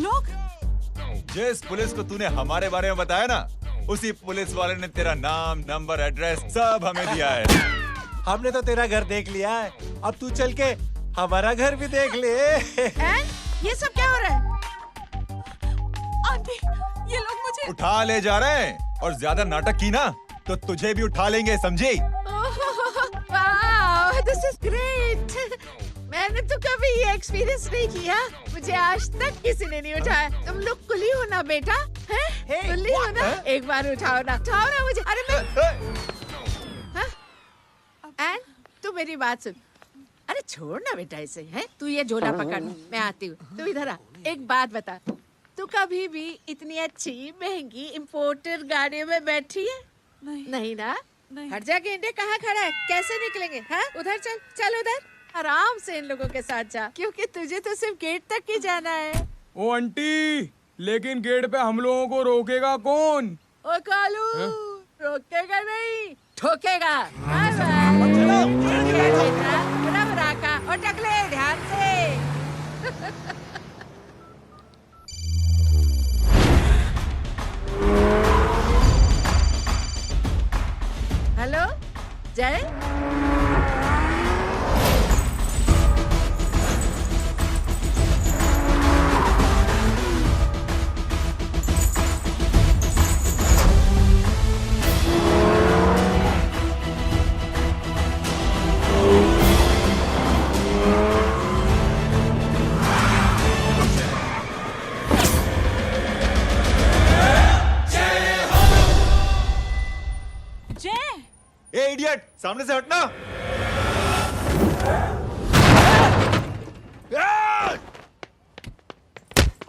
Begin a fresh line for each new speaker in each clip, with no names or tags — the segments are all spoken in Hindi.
लोग?
जिस पुलिस को तूने हमारे बारे में बताया ना, उसी पुलिस वाले ने तेरा नाम, नंबर, एड्रेस सब हमें दिया है।
हमने तो तेरा घर देख लिया है, अब तू चल के हमारा घर भी देख ले।
ये सब क्या हो रहा है?
आंटी, ये लोग मुझे
उठा ले जा रहे हैं और ज्यादा नाटक की ना तो तुझे भी उठा लेंगे, समझी?
वाह, दिस इज ग्रेट। मैंने तो कभी ये एक्सपीरियंस नहीं किया, मुझे आज तक किसी ने नहीं उठाया। तुम लोग कुली हो ना बेटा, हैं? कुली हो ना? एक बार उठाओ ना मुझे। अरे मैं एंड तू मेरी बात सुन। अरे छोड़ ना बेटा इसे, हैं? तू ये झोला पकड़, मैं आती हूँ। तू इधर आ। एक बात बता, तू कभी भी इतनी अच्छी महंगी इम्पोर्टेड गाड़ी में बैठी है? नहीं ना?
नहीं।
हट जा गेंडे, कहाँ खड़ा है? कैसे निकलेंगे? हाँ, उधर चल उधर। आराम से इन लोगों के साथ जा, क्योंकि तुझे तो सिर्फ गेट तक ही जाना है।
ओ आंटी, लेकिन गेट पे हम लोगों को रोकेगा कौन?
ओ कालू, रोकेगा नहीं, ठोकेगा। बराबर का और टकले ध्यान से। हेलो जय,
ए इडियट, सामने से हटना।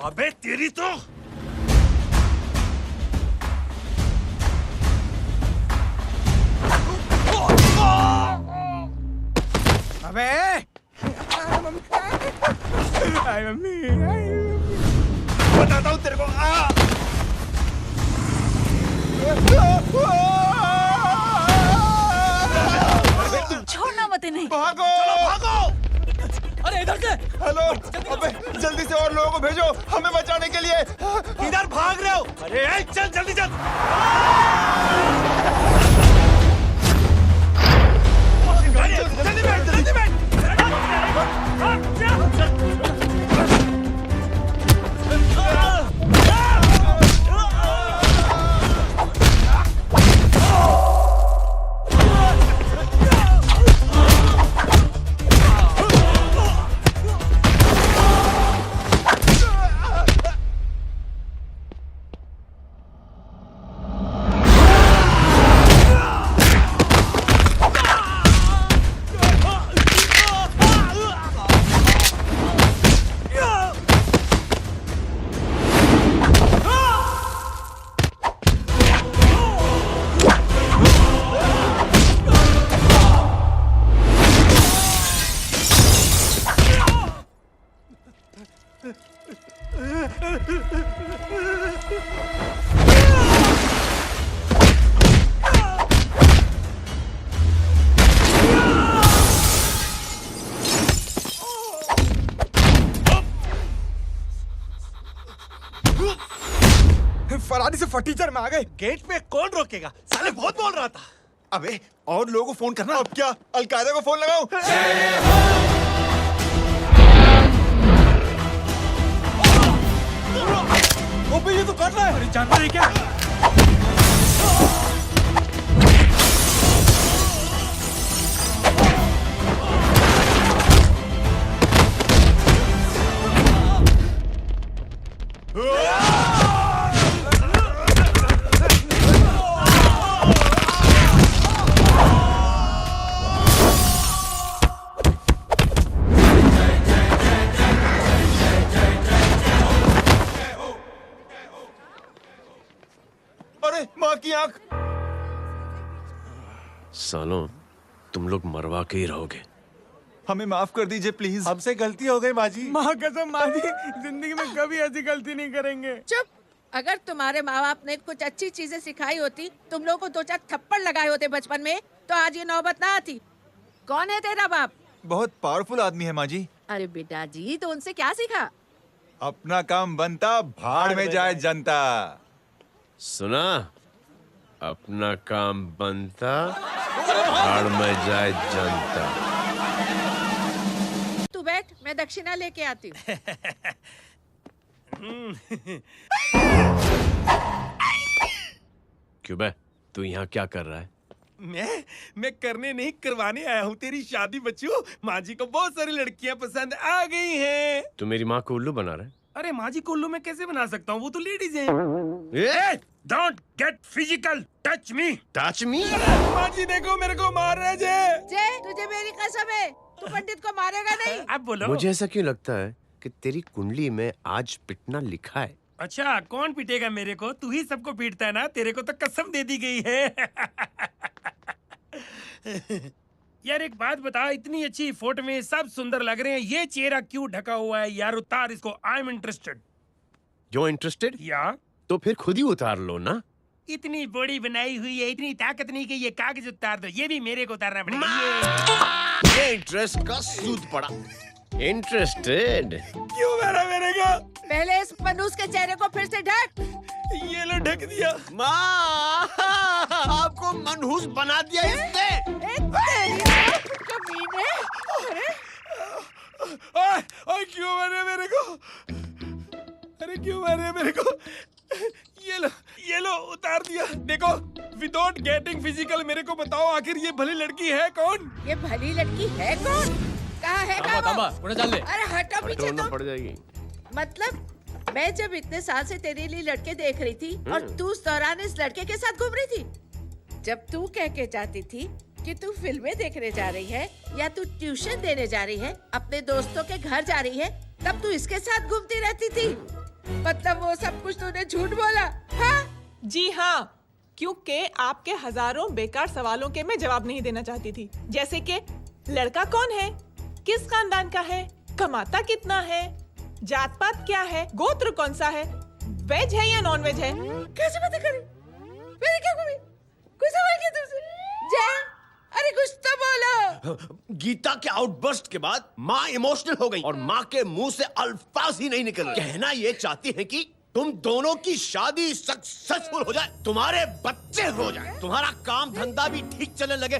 अबे तेरी तो
अबे आई मम्मी,
बताता हूँ तेरे को।
छोड़ना मत इन्हें।
भागो, चलो भागो।
अरे इधर से।
हेलो, अबे जल्दी से और लोगों को भेजो हमें बचाने के लिए।
इधर भाग रहे हो? अरे चल जल्दी चल।
जल्दी बैठ, जल्दी बैठ।
फरारी से फटीचर में आ गए।
गेट पे कौन रोकेगा? साले बहुत बोल रहा था।
अबे और लोगों को फोन करना। अब क्या अलकायदा को फोन लगाऊं?
अबे ये तो कर रहा है।
अरे जानवर है क्या?
अरे माँ की आंख।
सालों, तुम लोग मरवा के ही रहोगे।
हमें माफ कर दीजिए प्लीज।
हमसे गलती हो गई माजी।
माँ कसम माँ जी, जिंदगी में कभी ऐसी गलती नहीं करेंगे।
चुप। अगर तुम्हारे माँ बाप ने कुछ अच्छी चीजें सिखाई होती, तुम लोगों को 2-4 थप्पड़ लगाए होते बचपन में, तो आज ये नौबत ना आती। कौन है तेरा बाप?
बहुत पावरफुल आदमी है माँ जी।
अरे बेटा जी, तो उनसे क्या सीखा?
अपना काम बनता, भाड़ में जाए जनता।
सुना? अपना काम बनता, भाड़ में जाए जनता।
तू बैठ, मैं दक्षिणा लेके आती हूँ।
क्यों बे? तू यहाँ क्या कर रहा है?
मैं करने नहीं करवाने आया हूँ तेरी शादी बच्चू। माँ जी को बहुत सारी लड़कियाँ पसंद आ गई हैं।
तू मेरी माँ को उल्लू बना रहा है?
अरे माँ जी को उल्लू मैं कैसे बना सकता हूँ, वो तो लेडीज हैं। Don't get physical, touch me.
Touch me?
माँ जी देखो मेरे को मार रहे जय।
जय, तुझे मेरी कसम है, तू पंडित को मारेगा नहीं।
अब बोलो।
मुझे ऐसा क्यों लगता है कि तेरी कुंडली में आज पिटना लिखा है?
अच्छा, कौन पीटेगा मेरे को? तू ही सबको पीटता है ना, तेरे को तो कसम दे दी गई है। यार एक बात बता, इतनी अच्छी फोटो में सब सुंदर लग रहे हैं, ये चेहरा क्यों ढका हुआ है? यार उतार इसको, आई एम इंटरेस्टेड।
जो इंटरेस्टेड?
या
तो फिर खुद ही उतार लो ना।
इतनी बॉडी बनाई हुई है, इतनी ताकत नहीं कि ये कागज उतार दो, ये भी मेरे को उतारना पड़ेगा।
ये इंटरेस्ट का सूद पड़ा। इंटरेस्टेड?
क्यों मारा मेरे को?
पहले इस मनूस के चेहरे को फिर से ढक।
ये लो ढक दिया।
माँ, आपको मनहूस बना दिया इसने।
कमीने।
ओए क्यों मारे मेरे को? अरे क्यों मारे मेरे को? ये लो उतार दिया। देखो, विदाउट गेटिंग फिजिकल मेरे को बताओ आखिर ये भली लड़की है कौन?
ये भली लड़की है कौन? कहाँ है वो? अरे हटो पीछे तो।
पड़ जाएगी।
मतलब मैं जब इतने साल से तेरे लिए लड़के देख रही थी और तू उस दौरान इस लड़के के साथ घूम रही थी। जब तू कह के जाती थी कि तू फिल्में देखने जा रही है या तू ट्यूशन देने जा रही है, अपने दोस्तों के घर जा रही है, तब तू इसके साथ घूमती रहती थी। मतलब वो सब कुछ तूने झूठ बोला? हाँ?
जी हाँ, क्योंकि आपके हजारों बेकार सवालों के मैं जवाब नहीं देना चाहती थी। जैसे कि लड़का कौन है, किस खानदान का है, कमाता कितना है, जात पात क्या है, गोत्र कौन सा है, वेज है या नॉन वेज है।
कैसे पता करी? मैंने क्या करी? कोई सवाल किया तुमसे? जय, अरे कुछ तो बोलो।
गीता के आउटबर्स्ट के बाद माँ इमोशनल हो गई और माँ के मुंह से अल्फाज ही नहीं निकल रहे। कहना ये चाहती है कि तुम दोनों की शादी सक्सेसफुल हो जाए, तुम्हारे बच्चे हो जाए, तुम्हारा काम धंधा भी ठीक चलने लगे,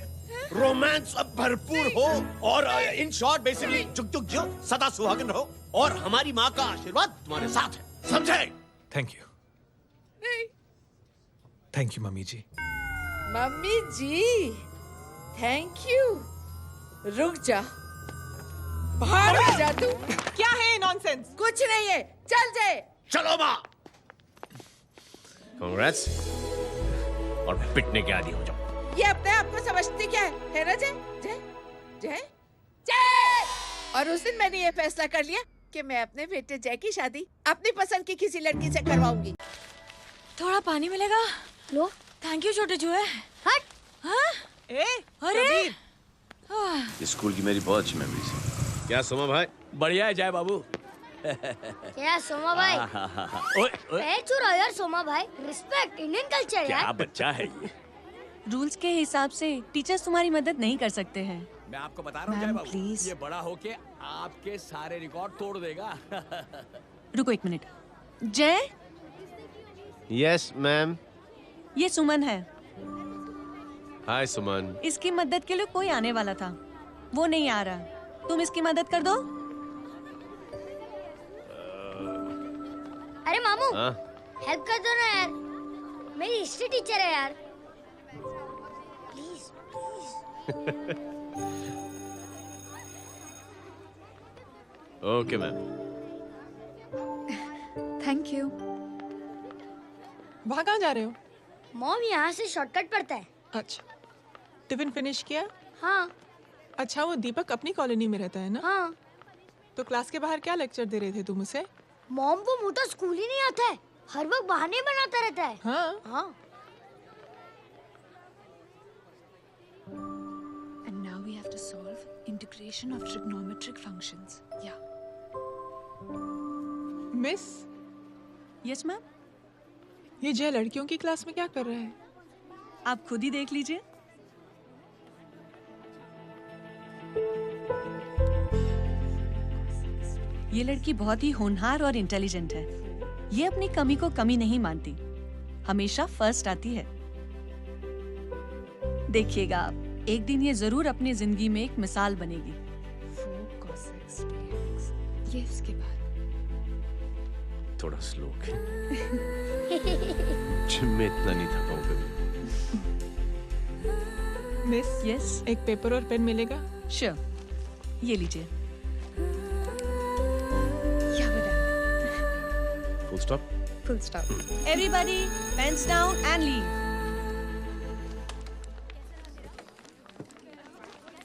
रोमांस अब भरपूर हो और इन शॉर्ट बेसिकली जुग जुग जियो, सदा सुहागन रहो और हमारी माँ का आशीर्वाद तुम्हारे साथ है। समझे?
Thank you. Thank you mummy ji.
Mummy ji, thank you. रुक जा, बाहर आ जा तू।
क्या है नॉनसेंस?
कुछ नहीं है, चल जाए।
चलो माँ। कांग्रेस। और पिटने के आदी हो जाओ।
ये अपने आप को समझती क्या है ना जय? जय जय जय। और उस दिन मैंने ये फैसला कर लिया कि मैं अपने बेटे जय की शादी अपनी पसंद की किसी लड़की से करवाऊंगी।
थोड़ा पानी मिलेगा?
लो।
थैंक यू छोटे जुए।
हट।
हाँ? अरे
स्कूल की मेरी बहुत अच्छी मेमोरीज है। क्या सोमा भाई?
बढ़िया है जय बाबू।
क्या सोमा भाई? पैर छू यार सोमा भाई, रिस्पेक्ट इंडियन कल्चर यार।
क्या बच्चा है ये?
रूल्स के हिसाब से टीचर्स तुम्हारी मदद नहीं कर सकते हैं।
मैं आपको बता रहा हूँ जय
मैम,
बाबू,
प्लीज।
ये बड़ा होके आपके सारे रिकॉर्ड तोड़ देगा।
रुको एक मिनट। जय,
यस मैम।
ये सुमन है।
हाय सुमन।
इसकी मदद के लिए कोई आने वाला था, वो नहीं आ रहा। तुम इसकी मदद कर दो।
अरे मामू,
हाँ?
हेल्प कर दो ना यार, मेरी हिस्ट्री टीचर है यार, please please.
Okay ma'am.
Thank you.
वहाँ कहाँ जा रहे हो?
मॉम यहाँ से शॉर्टकट पड़ता है।
अच्छा, टिफिन फिनिश किया?
हाँ।
अच्छा, वो दीपक अपनी कॉलोनी में रहता है ना?
हाँ।
तो क्लास के बाहर क्या लेक्चर दे रहे थे तुम उसे?
मॉम को मुँह तो स्कूल ही नहीं आता है, हर वक्त बहाने बनाता रहता है।
हाँ।
हाँ।
And now we have to solve integration of trigonometric functions. Yeah.
Miss,
Yes, ma'am.
ये जय लड़कियों की क्लास में क्या कर रहा है?
आप खुद ही देख लीजिए।
ये लड़की बहुत ही होनहार और इंटेलिजेंट है। ये अपनी कमी को कमी नहीं मानती, हमेशा फर्स्ट आती है। देखिएगा आप, एक दिन ये जरूर अपनी जिंदगी में एक मिसाल बनेगी।
4 cos x dx। ये उसके बाद
थोड़ा स्लो जिम में इतना नहीं थका हूं कभी।
मिस,
यस,
एक पेपर और पेन मिलेगा?
श्योर, ये लीजिए।
क्या बता?
Full stop.
Full stop.
Everybody pens down and leave.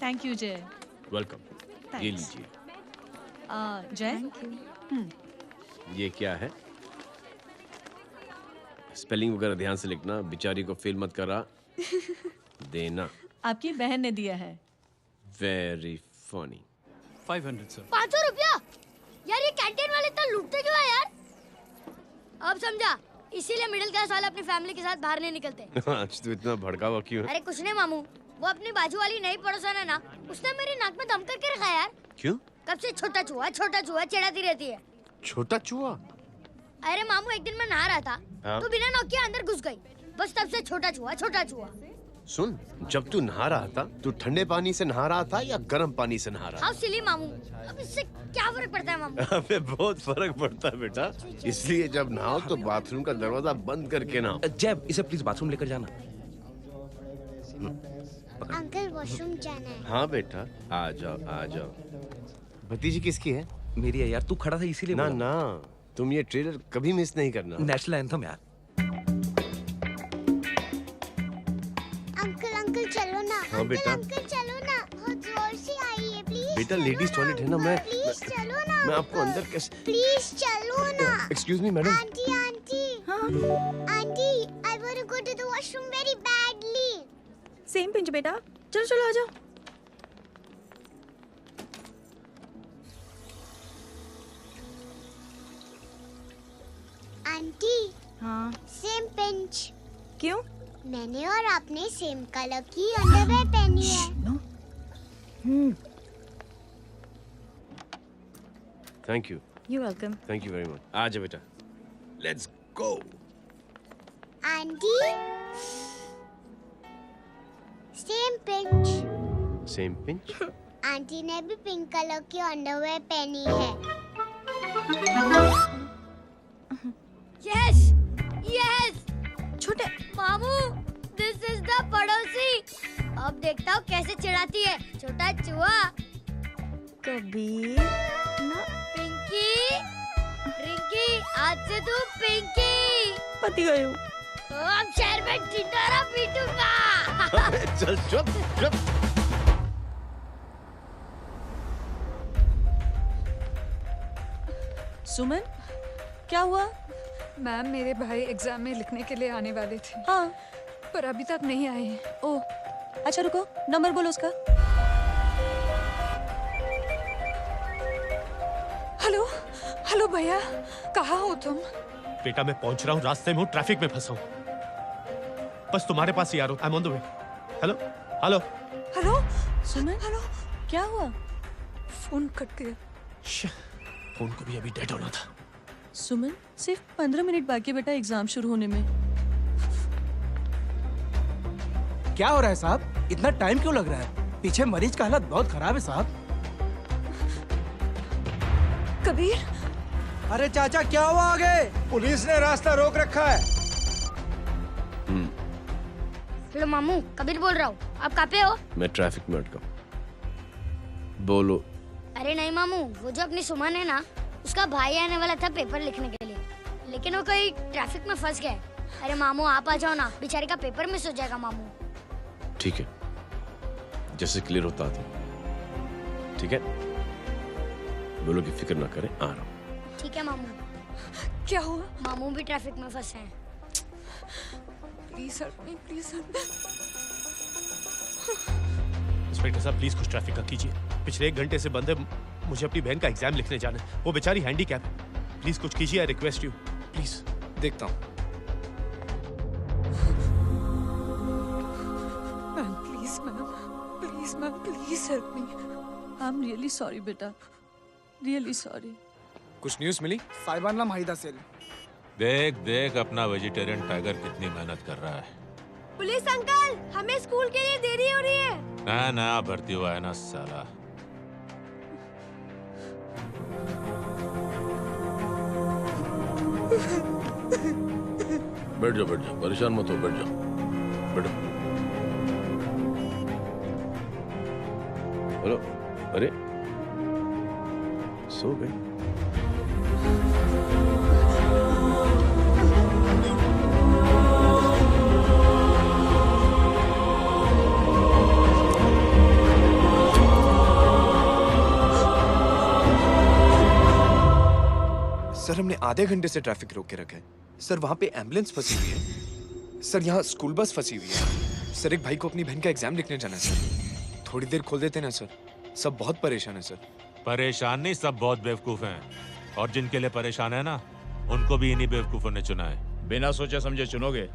Thank you Jai.
Welcome. ये लीजिए।
जय,
ये क्या है? स्पेलिंग वगैरह ध्यान से लिखना, बेचारी को फेल मत करा देना।
आपकी बहन ने दिया है।
Very funny.
500 सर।
500 रुपया? यार ये कैंटीन वाले इतना लूटते क्यों है यार? अब समझा, इसीलिए मिडिल क्लास वाले अपनी फैमिली के साथ बाहर नहीं निकलते।
आज तो इतना भड़का हुआ क्यों है?
अरे कुछ नहीं मामू, वो अपनी बाजू वाली नई पड़ोसन है ना, उसने मेरी नाक में दम करके रखा यार।
क्यों?
कब से छोटा चूहा चिढ़ाती रहती है।
छोटा चूहा?
अरे मामू, एक दिन मैं नहा रहा था
हाँ?
तो बिना नॉक के अंदर घुस गई, बस तब से छोटा चूहा।
सुन, जब तू नहा रहा था, तू ठंडे पानी से नहा रहा था या गर्म पानी से नहा रहा
हाउ सिली मामू, अब इससे क्या फर्क पड़ता है मामू?
था? अबे बहुत फर्क पड़ता है बेटा, इसलिए जब नहाओ तो बाथरूम का दरवाजा बंद करके नहाओ।
जय, इसे प्लीज बाथरूम लेकर जाना।
अंकल वॉशरूम जाना है।
हाँ बेटा, आ जाओ आ जाओ। भतीजी किसकी है?
मेरी है यार, तू खड़ा था इसीलिए
ना
बोला।
ना, तुम ये ट्रेलर कभी मिस नहीं करना।
नेशनल एंथम यार।
अंकल चलो ना।
हाँ बेटा।
अंकल चलो ना, बहुत जोर से आई है, प्लीज।
बेटा लेडीज टॉयलेट है ना,
प्लीज चलो ना।
मैं आपको अंदर कैसे?
प्लीज चलो ना।
Excuse me madam.
Aunty I want to go to the washroom very badly.
Same pinch बेटा, चलो आ जाओ।
आंटी,
हाँ,
सेम पिंच।
क्यों?
मैंने और आपने सेम कलर की अंडरवेयर पहनी है।
Thank you.
You welcome.
Thank you very much. आ जा बेटा, let's go.
Aunty, same pinch.
Same pinch?
Aunty ने भी पिंक कलर की अंडरवेयर पहनी है। Yes yes.
छोटे
मामू, दिस इज द पड़ोसी। अब देखता हूँ कैसे चिढ़ाती है छोटा चूहा।
कबीर ना।
पिंकी, रिंकी, आज से तू पिंकी।
पति गए हो।
अब शहर में टिंडोरा पीटूंगा।
चल चुप चुप।
सुमन, क्या हुआ?
मैम, मेरे भाई एग्जाम में लिखने के लिए आने वाले थे।
हाँ,
पर अभी तक नहीं आए हैं।
ओह, अच्छा रुको, नंबर बोलो उसका।
हेलो भैया, कहाँ हो तुम?
बेटा मैं पहुंच रहा हूँ, रास्ते में हूँ, ट्रैफिक में फंसा हूँ। बस तुम्हारे पास ही आ रहा हूँ। I am on the way. Hello hello
hello
Suman,
hello.
क्या हुआ?
फोन कट गया।
फोन को भी अभी डेड होना था।
सुमन, सिर्फ 15 मिनट बाकी बेटा एग्जाम शुरू होने में।
क्या हो रहा है साहब? इतना टाइम क्यों लग रहा है? पीछे मरीज का हालत बहुत खराब है साहब।
कबीर,
अरे चाचा क्या हुआ आगे? पुलिस ने रास्ता रोक रखा है।
हेलो मामू, कबीर बोल रहा हूँ। आप कहाँ पे हो?
मैं ट्रैफिक में अटका। बोलो।
अरे नहीं मामू, वो जो अपनी सुमन है ना, उसका भाई आने वाला था पेपर लिखने के लिए, लेकिन वो कहीं ट्रैफिक में फंस गया। अरे मामू आप आ जाओ ना, बेचारे का पेपर मिस हो जाएगा मामू।
ठीक है, जैसे क्लियर होता था। ठीक है, बोलो कि फिक्र ना करें, आ रहा हूँ।
ठीक है मामू।
क्या हुआ?
मामू भी ट्रैफिक में फंसे हैं।
Please help me, please help me.
Inspector साहब प्लीज कुछ ट्रैफिक का कीजिए। पिछले 1 घंटे से बंद है, मुझे अपनी बहन का एग्जाम लिखने जाना है। वो बेचारी हैंडीकैप है। प्लीज कुछ कीजिए, आई रिक्वेस्ट यू प्लीज।
देखता हूँ।
Ma'am please help me.
I am really sorry बेटा, रियली सॉरी।
कुछ न्यूज़ मिली?
साहिबाना माहिदा सेल।
देख देख अपना वेजिटेरियन टाइगर कितनी मेहनत कर रहा है।
पुलिस अंकल, हमें स्कूल के लिए देरी हो रही है।
नया नया भर्ती हुआ है ना साला।
बैठ जाओ, परेशान मत हो, बैठ जाओ, बैठो। हेलो, अरे सो गए?
सर हमने आधे घंटे से ट्रैफिक रोक के रखा है। सर वहाँ पे एम्बुलेंस फंसी हुई है। सर यहाँ स्कूल बस फंसी हुई है। सर एक भाई को अपनी बहन का एग्जाम लिखने जाना है सर। थोड़ी देर खोल देते ना सर। सब बहुत परेशान है सर।
परेशान नहीं, सब बहुत बेवकूफ हैं। और जिनके लिए परेशान है ना, उनको भी इन्हीं बेवकूफों ने चुना है।
बिना सोचे समझे चुनोगे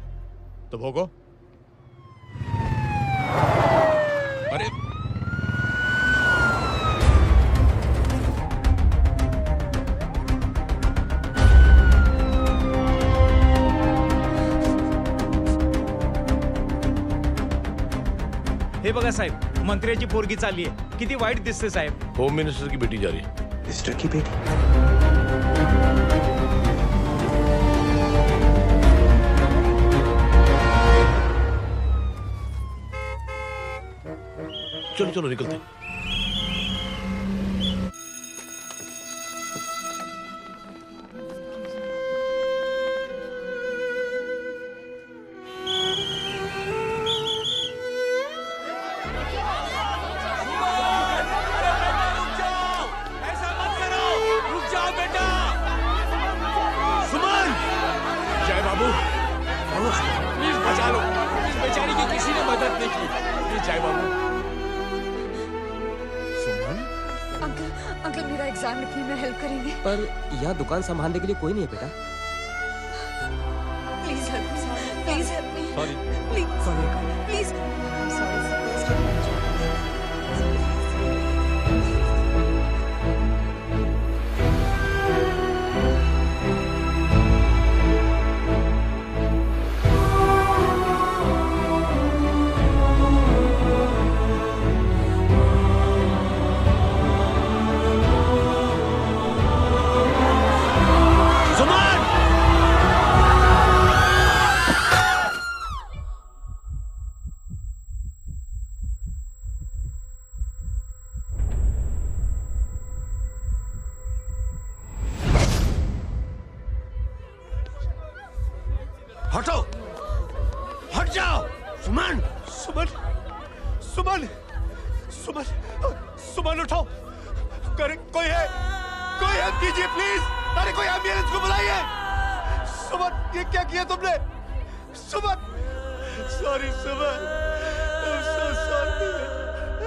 तो भोगो।
अरे
हे बघा साहेब, मंत्र्याची पोरगी चालली आहे. किती वाईट दिसते साहेब.
होम मिनिस्टर की बेटी जा रही है।
मिनिस्टर की बेटी?
चलो चलो निकलते हैं।
अंकल मेरा एग्जाम लिखने में हेल्प करेंगे?
पर यहाँ दुकान संभालने के लिए कोई नहीं है बेटा।
Please help me, please help me.
Sorry.
Please sorry, please.
हटो, हट जाओ। सुमन, सुमन, सुमन, सुमन, सुमन उठो। कोई है? कोई हेल्प कीजिए प्लीज। अरे कोई एम्बुलेंस को बुलाइए। सुमन, ये क्या किया तुमने? Suman, sorry Suman, I'm so sorry,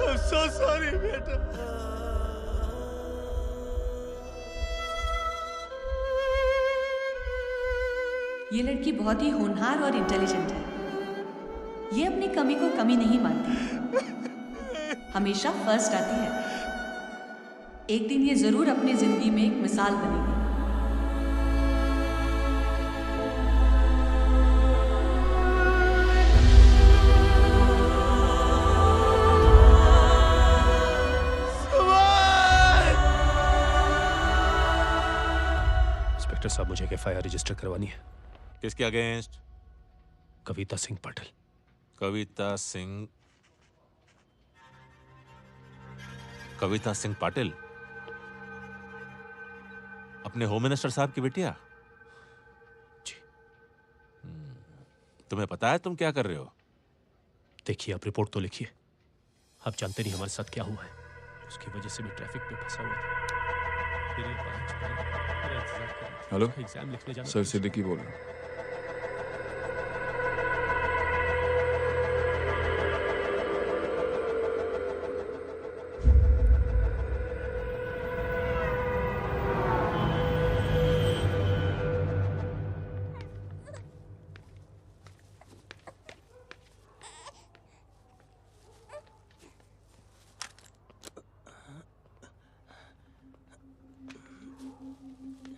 I'm so sorry बेटा।
ये लड़की बहुत ही होनहार और इंटेलिजेंट है। ये अपनी कमी को कमी नहीं मानती, हमेशा फर्स्ट आती है। एक दिन ये जरूर अपनी जिंदगी में एक मिसाल बनेगी।
इंस्पेक्टर साहब, मुझे एफआईआर रजिस्टर करवानी है।
किसके अगेंस्ट?
कविता सिंह पाटिल।
कविता सिंह? कविता सिंह पाटिल अपने होम मिनिस्टर साहब की बेटिया?
जी।
तुम्हें पता है तुम क्या कर रहे हो?
देखिए, आप रिपोर्ट तो लिखिए। आप जानते नहीं हमारे साथ क्या हुआ है। उसकी वजह से मैं ट्रैफिक पे फंसा हुआ था। फिर ये
हेलो
एग्जाम लिखने जाना।
सर सिद्दीकी बोल रहा हूँ।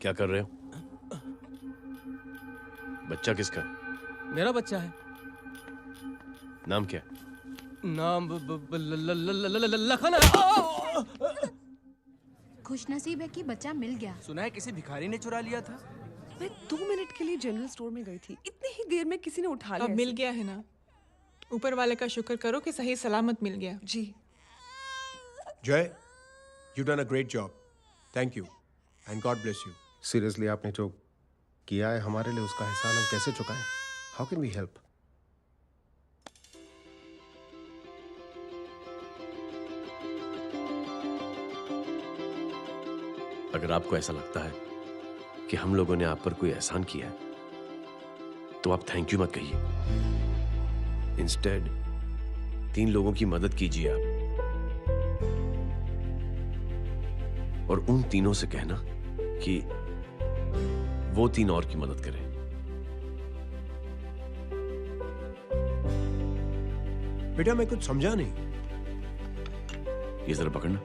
क्या कर रहे हो? बच्चा किसका?
मेरा बच्चा है।
नाम क्या?
नाम लखन है।
खुशनसीब है कि बच्चा मिल गया।
सुना है किसी भिखारी ने चुरा लिया था।
मैं 2 मिनट के लिए जनरल स्टोर में गई थी, इतनी ही देर में किसी ने उठा लिया।
अब मिल गया है ना, ऊपर वाले का शुक्र करो कि सही सलामत मिल गया।
जी।
जय, you done a great job, thank you and God bless you.
Seriously आपने जो किया है हमारे लिए, उसका एहसान हम कैसे चुकाएं? How can we help?
अगर आपको ऐसा लगता है कि हम लोगों ने आप पर कोई एहसान किया है तो आप थैंक यू मत कहिए। इंस्टेड 3 लोगों की मदद कीजिए आप, और उन तीनों से कहना कि वो 3 और की मदद करें।
बेटा मैं कुछ समझा नहीं।
ये जरा पकड़ना।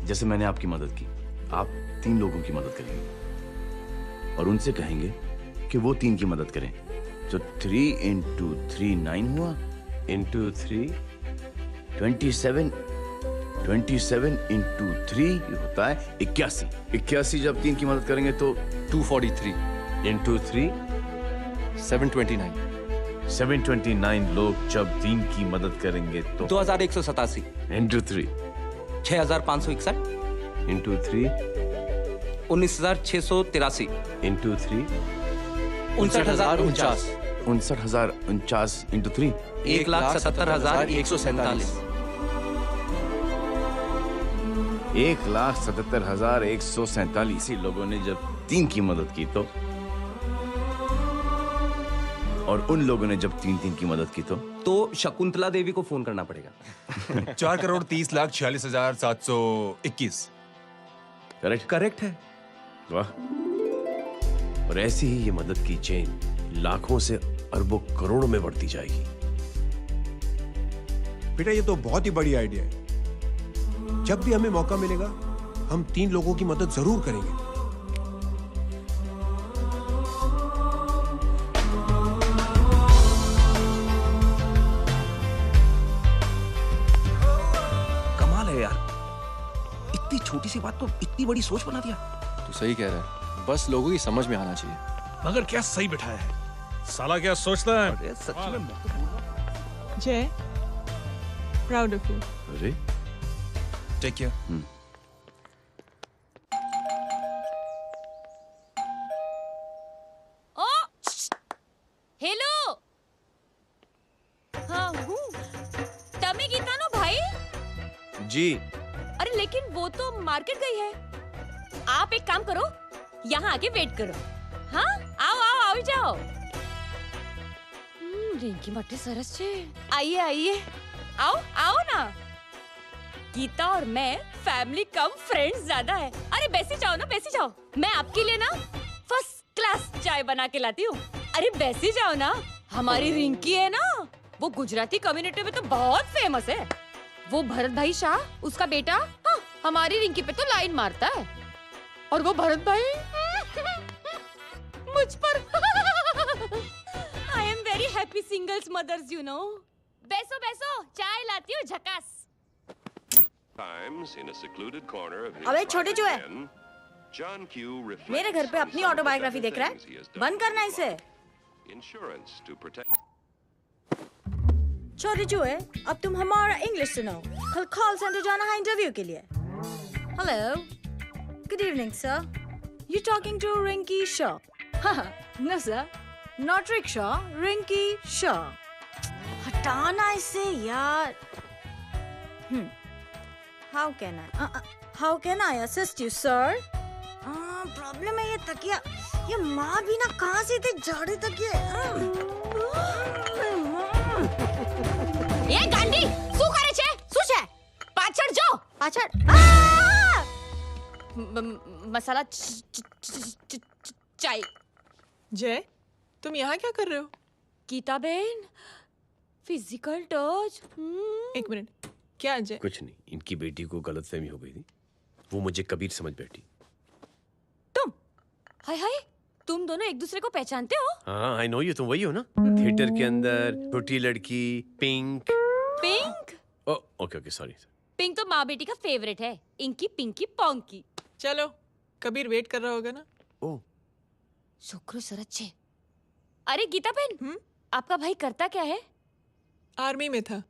जैसे मैंने आपकी मदद की, आप 3 लोगों की मदद करेंगे और उनसे कहेंगे कि वो 3 की मदद करें। तो 3 into 3 9 हुआ, into 3 27, 27 into 3 ये होता है 81। 81 जब 3 की मदद करेंगे तो
243
into 3
729
729 लोग जब 3 की मदद करेंगे तो
2187
into 3
6561
into 3
19683
into 3
59049
59049 into 3
1,77,147
1,77,147 लोगों ने जब 3 की मदद की तो, और उन लोगों ने जब 3 की मदद की तो
शकुंतला देवी को फोन करना पड़ेगा।
4,30,46,721।
करेक्ट है। वाह। और ऐसी ही ये मदद की चेन लाखों से अरबों करोड़ों में बढ़ती जाएगी।
बेटा ये तो बहुत ही बड़ी आइडिया है। जब भी हमें मौका मिलेगा हम 3 लोगों की मदद जरूर करेंगे।
कमाल है यार, इतनी छोटी सी बात को इतनी बड़ी सोच बना दिया।
तू सही कह रहा है, बस लोगों की समझ में आना चाहिए।
मगर क्या सही बिठाया है, साला क्या सोचता है।
सच में
जय, प्राउड ऑफ यू।
अरे
टेक केयर।
ओ हेलो, हाँ हूँ तमे गीता नो भाई
जी।
अरे लेकिन वो तो मार्केट गई है। आप एक काम करो, यहाँ आके वेट करो। हाँ आओ आओ आओ जाओ। रिंकी मट्टी सरस छे। आइए आइए, आओ आओ ना। गीता और मैं फैमिली कम फ्रेंड्स ज्यादा है। अरे बैसी जाओ ना, बैसी जाओ। मैं आपके लिए ना फर्स्ट क्लास चाय बना के लाती हूँ। अरे बैसी जाओ ना। हमारी रिंकी है ना, वो गुजराती कम्युनिटी में तो बहुत फेमस है। वो भरत भाई शाह, उसका बेटा, हाँ, हमारी रिंकी पे तो लाइन मारता है। और वो भरत भाई मुझ पर I am very happy singles mothers you know. बैसो बैसो, चाय लाती हूँ झकास।
अबे छोटे चूहे, मेरे घर पे अपनी ऑटोबायोग्राफी देख रहा है? बंद करना इसे। छोटे चूहे, अब तुम हमारा इंग्लिश सुनो। कल कॉल सेंटर जाना है इंटरव्यू के लिए। Hello, good evening sir, you talking to Rinki Shaw? No sir, not rickshaw, Rinki Shaw. हटाना इसे यार। How can I assist you, sir? Problem है ये तकिया, ये माँ भी ना कहाँ से इतने जाड़े तकिए।
ये गांडी, શું કરે છે? શું છે? પાછળ જો, પાછળ। मसाला चाय।
जय, तुम यहाँ क्या कर रहे हो?
गीता बहन, फिजिकल टच।
एक मिनट, क्या जय?
कुछ नहीं, इनकी बेटी को गलतफहमी हो गई थी,
वो मुझे कबीर समझ बैठी।
हाय हाय, तुम दोनों एक दूसरे को पहचानते हो?
हाँ, आई नो यू, तुम वही हो ना? थिएटर के अंदर छोटी लड़की pink.
Pink?
Okay okay, sorry.
Pink तो माँ बेटी का फेवरेट है, इंकी पिंकी पोंकी।
चलो, कबीर वेट कर रहा होगा ना?
ओह,
शुक्र सरच्चे। अरे गीता बहन, आपका भाई करता क्या है?
आर्मी में था।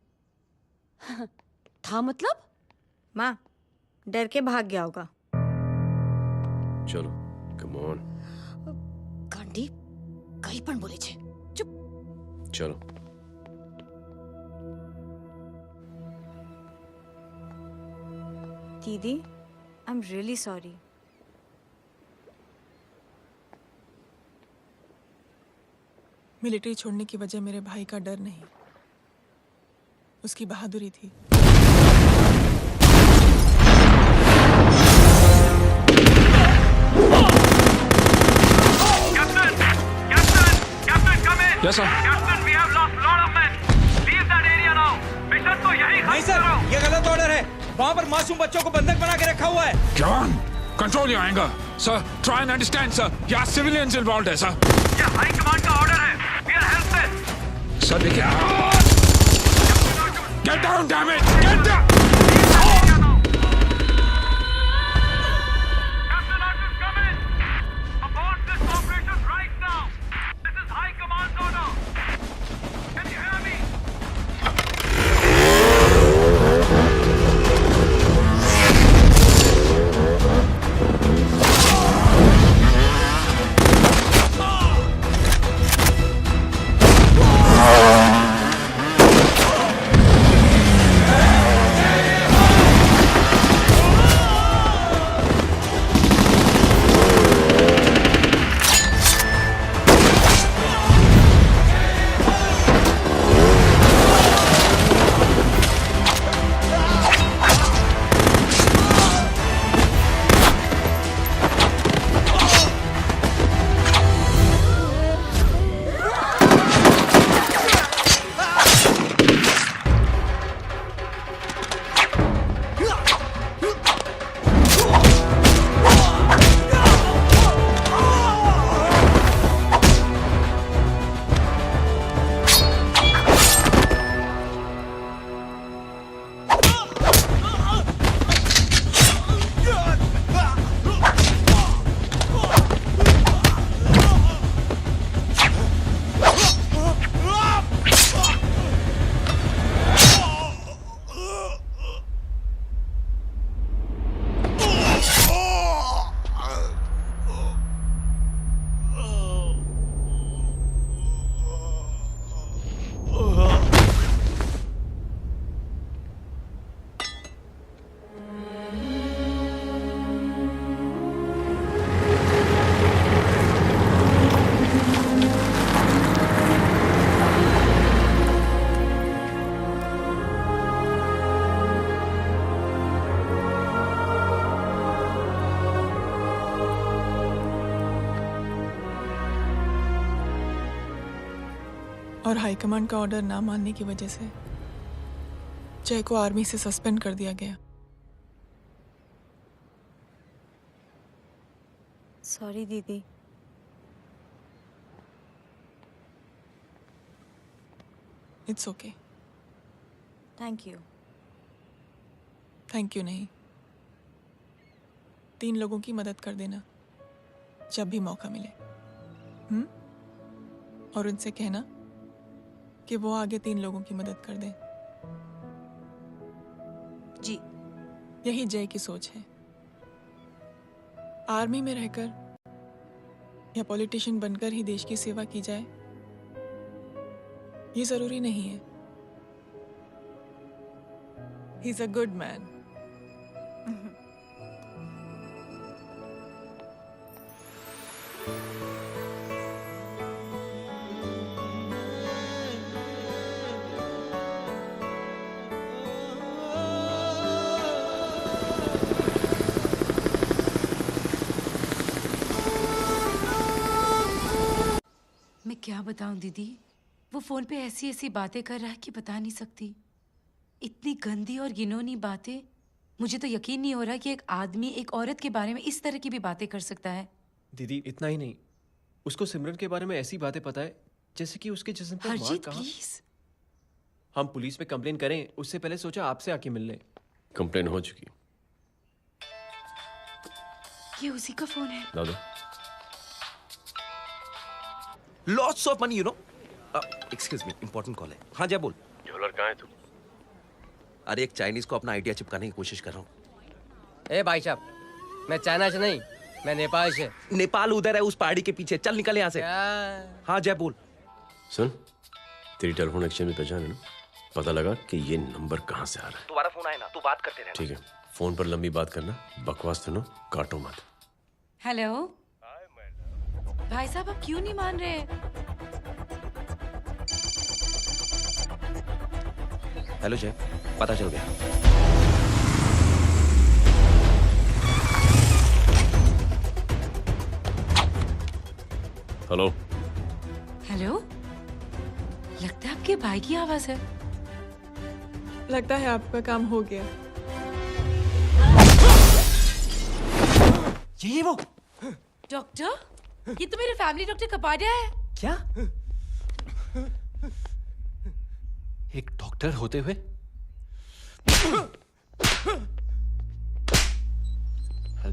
था मतलब?
माँ, डर के भाग गया होगा।
चलो, कम ऑन।
गांडी, कहीं पण बोले छे। चुप।
चलो।
दीदी, I am really sorry.
Military छोड़ने की वजह मेरे भाई का डर नहीं, उसकी बहादुरी थी।
Yes, sir.
Captain, we have lost lot of men. Leave that area now. Mission तो यही खत्म
नहीं सर, ये गलत ऑर्डर है। वहाँ पर मासूम बच्चों को बंधक बना के रखा हुआ है।
John, control your anger. Sir, try and understand, sir. यहाँ civilians involved है, sir.
ये हाई कमांड का ऑर्डर है। We are helpless.
Sir, देखिए। Get down, damn it! Get down!
Captain, orders come in. Abort this operation right now. This is high command's order. Can you hear me?
और हाईकमांड का ऑर्डर ना मानने की वजह से जय को आर्मी से सस्पेंड कर दिया गया।
सॉरी दीदी।
It's okay.
Thank you.
Thank you नहीं, 3 लोगों की मदद कर देना जब भी मौका मिले। और उनसे कहना कि वो आगे 3 लोगों की मदद कर दें।
जी।
यही जय की सोच है। आर्मी में रहकर या पॉलिटिशियन बनकर ही देश की सेवा की जाए, ये जरूरी नहीं है। He is a good man.
मैं क्या बताऊं दीदी, वो फोन पे ऐसी ऐसी बातें कर रहा है कि बता नहीं सकती। इतनी गंदी और घिनौनी बातें मुझे तो यकीन नहीं हो रहा कि एक आदमी एक औरत के बारे में इस तरह की भी बातें कर सकता है।
दीदी इतना ही नहीं, उसको सिमरन के बारे में ऐसी बातें पता है जैसे कि उसके जिस्म पर मार
हरजीत
कहाँ।
प्लीज।
हम पुलिस में कंप्लेन करें उससे पहले सोचा आपसे आके मिल लें।
कंप्लेन हो चुकी।
ये उसी का फोन है।
दादा
lots of money you know. Excuse me, important call है। हाँ जय बोल।
ज्वेलर कहाँ है तू?
अरे एक चाइनीज को अपना आइडिया चिपकाने की कोशिश कर रहा हूँ।
ए भाई साहब, मैं चाइना से नहीं, मैं नेपाल से।
नेपाल उधर है उस पहाड़ी के पीछे, चल निकल यहाँ से। हाँ जय बोल।
सुन, तेरी टेलीफोन एक्सचेंज में पहचान है ना? पता लगा कि ये नंबर कहाँ से आ रहा है।
तुम्हारा फोन आए ना, तू बात करते रहे।
ठीक है, फोन पर लंबी बात करना, बकवास सुनो, काटो मत।
हेलो भाई साहब, आप क्यों नहीं मान रहे?
हेलो जय, पता चल गया।
हेलो
हेलो, लगता है आपके भाई की आवाज है।
लगता है आपका काम हो गया।
ये वो
डॉक्टर, ये तो मेरे फैमिली डॉक्टर कपाडिया है।
क्या? एक डॉक्टर होते हुए?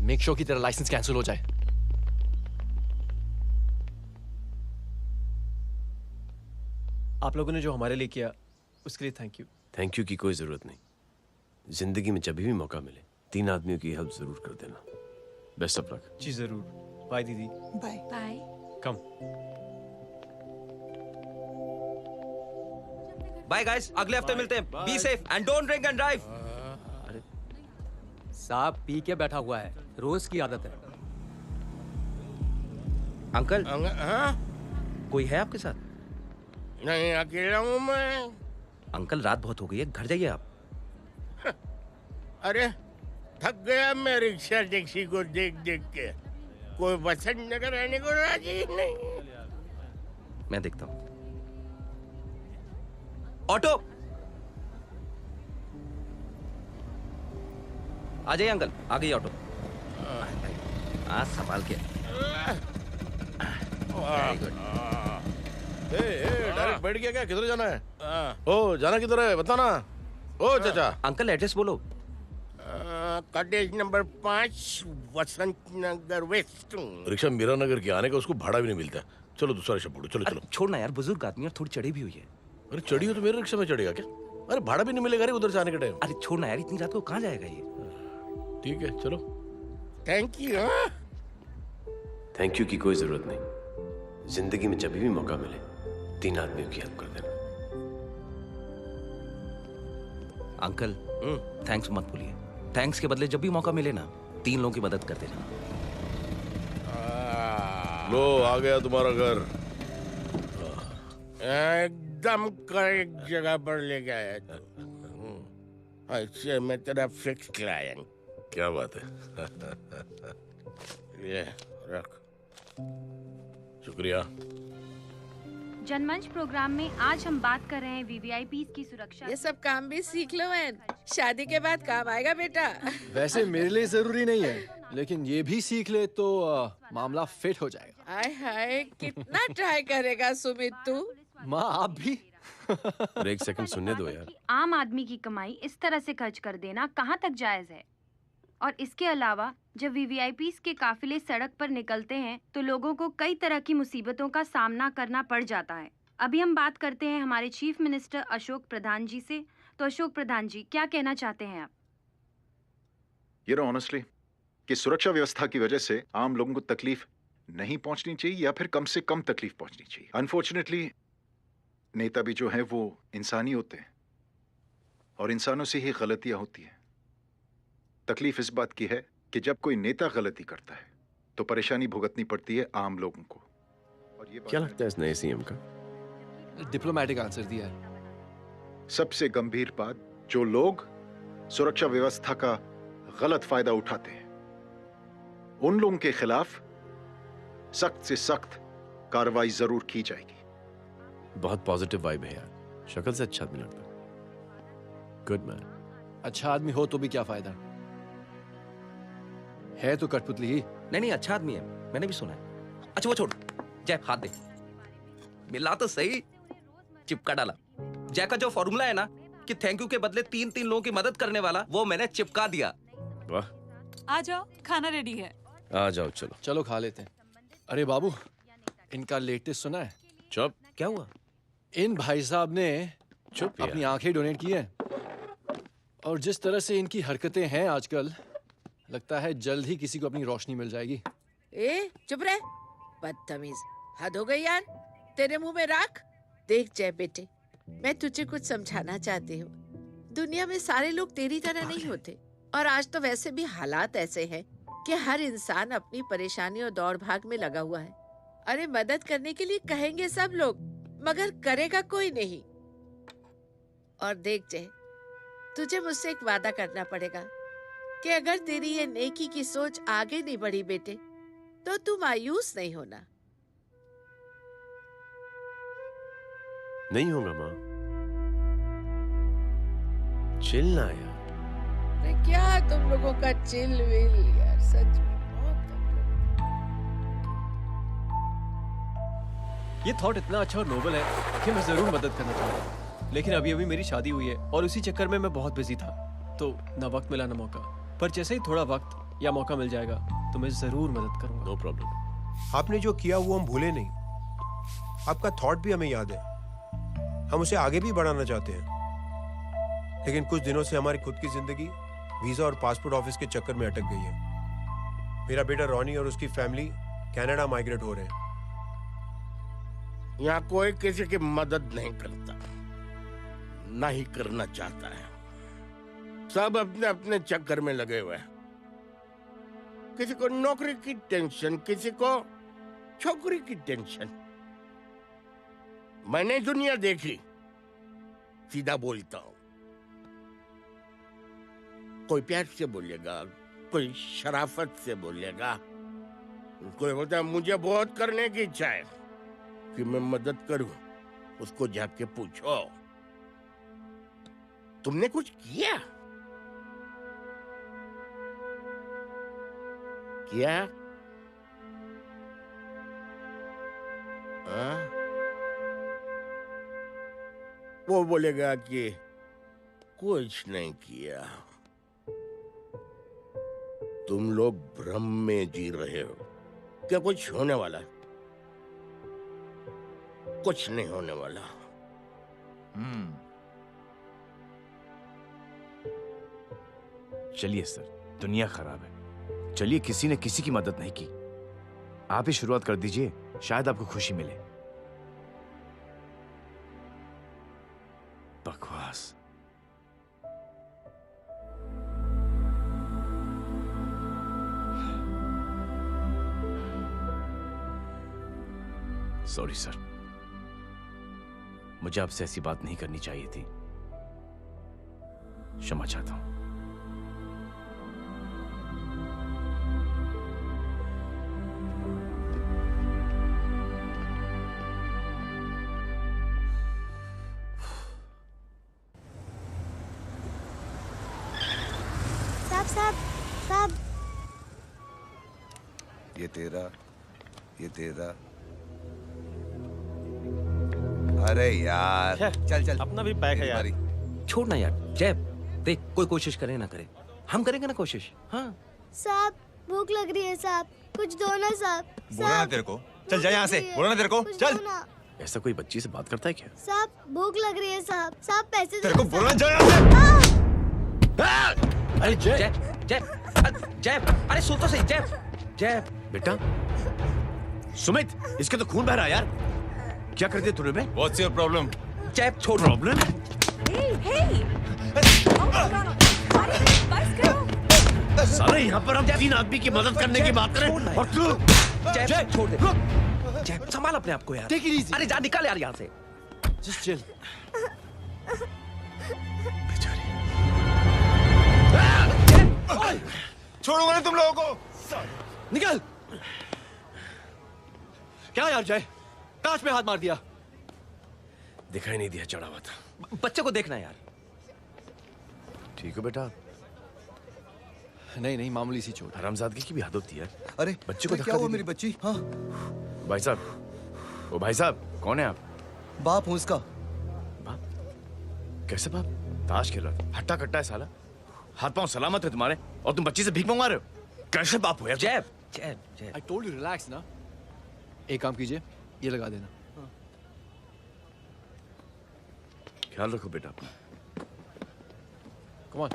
मेक श्योर कि तेरा लाइसेंस कैंसिल हो जाए। आप लोगों ने जो हमारे लिए किया उसके लिए थैंक यू।
थैंक यू की कोई जरूरत नहीं। जिंदगी में जब भी मौका मिले 3 आदमियों की हेल्प जरूर कर देना। Best of luck.
जी जरूर। बाय दीदी।
Bye
bye.
Come.
Bye guys, अगले हफ्ते मिलते हैं। Be safe and don't drink and drive.
अरे साहब पी के बैठा हुआ है, रोज की आदत है।
अंकल
हाँ?
कोई है आपके साथ?
नहीं, अकेला हूँ मैं।
अंकल रात बहुत हो गई है, घर जाइए आप।
अरे थक गया मैं रिक्शा टैक्सी को देख देख के। कोई वसंत नगर रहने को राजी नहीं।
मैं देखता हूँ। ऑटो आ जाइए अंकल, आ गई ऑटो। हाँ संभाल के।
डायरेक्ट बैठ गया क्या? किधर जाना है? ओ जाना किधर है बताना। ओ चाचा।
अंकल एड्रेस बोलो।
कॉटेज नंबर 5 वसंत नगर वेस्ट।
रिक्शा मीरा नगर के आने का उसको भाड़ा भी नहीं मिलता। चलो दूसरा रिक्शा पकड़ो। चलो चलो।
छोड़ना यार, बुजुर्ग आदमी और थोड़ी चढ़ी भी हुई है।
अरे चढ़ी हो तो मेरे रिक्शा में चढ़ेगा क्या? अरे भाड़ा भी नहीं मिलेगा रे उधर से आने के टाइम।
अरे छोड़ना यार, इतनी रात को कहाँ जाएगा ये?
ठीक है चलो।
Thank you.
थैंक यू की कोई जरूरत नहीं। जिंदगी में जब भी मौका मिले 3 आदमियों की हेल्प कर देना।
अंकल थैंक्स मत भूलिए। थैंक्स के बदले जब भी मौका मिले ना 3 लोगों की मदद कर देना।
लो आ गया तुम्हारा घर।
एकदम करेक्ट जगह पर ले गया तू। अच्छा मैं तेरा फिक्स क्लाइंट।
क्या बात है।
ये रख।
शुक्रिया।
जनमंच प्रोग्राम में आज हम बात कर रहे हैं वीवीआईपी की सुरक्षा।
ये सब काम भी सीख लो मैन, शादी के बाद काम आएगा बेटा।
वैसे मेरे लिए जरूरी नहीं है, लेकिन ये भी सीख ले तो मामला फिट हो जाएगा।
हाय हाय, कितना ट्राई करेगा सुमित तू?
माँ आप भी।
एक सेकंड सुनने दो यार।
आम आदमी की कमाई इस तरह से खर्च कर देना कहाँ तक जायज है? और इसके अलावा जब वीवीआईपी के काफिले सड़क पर निकलते हैं तो लोगों को कई तरह की मुसीबतों का सामना करना पड़ जाता है। अभी हम बात करते हैं हमारे चीफ मिनिस्टर अशोक प्रधान जी से। तो अशोक प्रधान जी, क्या कहना चाहते हैं आप?
ये नो ऑनेस्टली कि सुरक्षा व्यवस्था की वजह से आम लोगों को तकलीफ नहीं पहुंचनी चाहिए या फिर कम से कम तकलीफ पहुंचनी चाहिए। अनफॉर्चुनेटली नेता भी जो है वो इंसानी होते हैं और इंसानों से ही गलतियां होती हैं। तकलीफ इस बात की है कि जब कोई नेता गलती करता है तो परेशानी भुगतनी पड़ती है आम लोगों को। और ये
क्या लगता है इस नए सीएम का?
डिप्लोमेटिक आंसर दिया है।
सबसे गंभीर बात, जो लोग सुरक्षा व्यवस्था का गलत फायदा उठाते हैं उन लोगों के खिलाफ सख्त से सख्त कार्रवाई जरूर की जाएगी।
बहुत पॉजिटिव वाइब है यार। शक्ल से अच्छा आदमी लगता है। Good man.
अच्छा आदमी हो तो भी क्या फायदा, है तो कठपुतली।
नहीं, अच्छा आदमी है, मैंने भी सुना है। अच्छा वो छोड़, जय हाथ दे। मिला तो सही, चिपका डाला। जय का जो फॉर्मूला है ना कि थैंक यू के बदले 3 लोगों की मदद करने वाला, वो मैंने चिपका दिया।
वाह,
आ जाओ, खाना रेडी है।
आ जाओ, चलो
चलो खा लेते हैं। अरे बाबू, इनका लेटेस्ट सुना है?
चुप।
क्या हुआ?
इन भाई साहब ने
चुप
अपनी आंखें डोनेट की हैं, और जिस तरह से इनकी हरकतें हैं आजकल, लगता है जल्द ही किसी को अपनी रोशनी मिल जाएगी।
ए चुप रह, बदतमीज, हद हो गई यार। तेरे मुंह में राख। देख जय बेटे, मैं तुझे कुछ समझाना चाहती हूँ। दुनिया में सारे लोग तेरी तरह नहीं होते, और आज तो वैसे भी हालात ऐसे हैं कि हर इंसान अपनी परेशानी और दौड़ भाग में लगा हुआ है। अरे मदद करने के लिए कहेंगे सब लोग, मगर करेगा कोई नहीं। और देख जय, तुझे मुझसे एक वादा करना पड़ेगा कि अगर तेरी ये नेकी की सोच आगे नहीं बढ़ी बेटे, तो तू मायूस नहीं होना।
नहीं होगा माँ, चिल ना यार।
अरे क्या तुम लोगों का चिल विल यार, सच में
ये थॉट इतना अच्छा और नोबल है कि मैं जरूर मदद करना चाहता हूँ, लेकिन अभी मेरी शादी हुई है और उसी चक्कर में मैं बहुत बिजी था, तो ना वक्त मिला ना मौका। पर जैसे ही थोड़ा वक्त या मौका मिल जाएगा तो मैं जरूर मदद करूंगा।
No problem.
आपने जो किया वो हम भूले नहीं, आपका थॉट भी हमें याद है, हम उसे आगे भी बढ़ाना चाहते हैं। लेकिन कुछ दिनों से हमारी खुद की जिंदगी वीजा और पासपोर्ट ऑफिस के चक्कर में अटक गई है। मेरा बेटा रॉनी और उसकी फैमिली कनाडा माइग्रेट हो रहे हैं।
यहाँ कोई किसी की मदद नहीं करता, ना ही करना चाहता है। सब अपने अपने चक्कर में लगे हुए हैं। किसी को नौकरी की टेंशन, किसी को छोकरी की टेंशन। मैंने दुनिया देखी, सीधा बोलता हूं। कोई प्यार से बोलेगा, कोई शराफत से बोलेगा, कोई बोलता है मुझे बहुत करने की इच्छा है कि मैं मदद करूं। उसको जाके पूछो, तुमने कुछ किया? क्या? वो बोलेगा कि कुछ नहीं किया। तुम लोग भ्रम में जी रहे हो। क्या कुछ होने वाला है? कुछ नहीं होने वाला।
चलिए सर, दुनिया खराब है, चलिए किसी ने किसी की मदद नहीं की, आप ही शुरुआत कर दीजिए, शायद आपको खुशी मिले। बकवास। सॉरी सर, मुझे आपसे ऐसी बात नहीं करनी चाहिए थी, क्षमा चाहता हूं।
साहब,
ये तेरा। अरे यार चल
अपना भी पैक है यार। छोड़ ना यार। जय देख, कोई कोशिश करे ना करे, हम करेंगे ना कोशिश। हाँ
साहब भूख लग रही है साहब, कुछ दो ना साहब।
बोला ना तेरे को, चल जा यहाँ से, बोला ना तेरे को, चल।
ऐसा कोई बच्ची से बात करता है क्या?
साहब भूख लग रही है साहब, साहब पैसे
तेरे को बोला जा यहाँ से।
अरे जय जय, अरे सुन तो सही। जय
बेटा, सुमित, इसके तो खून बह रहा है यार, क्या कर दिया तूने?
What's your problem?
जय छोड़।
प्रॉब्लम? सारे यहाँ पर हम 3 आदमी की मदद करने की बात करें और तू
जय छोड़ दे। जय संभाल अपने आप को यार। अरे जा, निकल यार यहाँ से।
Just chill.
छोड़ूंगा नहीं तुम लोगों को।
निकल। क्या यार जय, कांच में हाथ मार दिया।
दिखाई नहीं दिया, चढ़ा हुआ था।
बच्चे को देखना यार।
ठीक है बेटा,
नहीं नहीं, मामूली सी चोट।
हरामजादगी की भी हद होती है।
अरे
बच्चे को
क्या हुआ मेरी बच्ची? हाँ
भाई साहब, ओ भाई साहब, कौन है आप?
बाप हूँ उसका।
बाप? कैसे बाप? ताश खेल रहा, हट्टा कट्टा है साला। हाथ पांव सलामत है तुम्हारे और तुम बच्ची से भीख मंगवा रहे हो? कैसे बाप हो यार?
जैब जैब जैब।
I told you relax ना। एक काम कीजिए, ये लगा देना।
ख्याल रखो बेटा अपना।
Come on।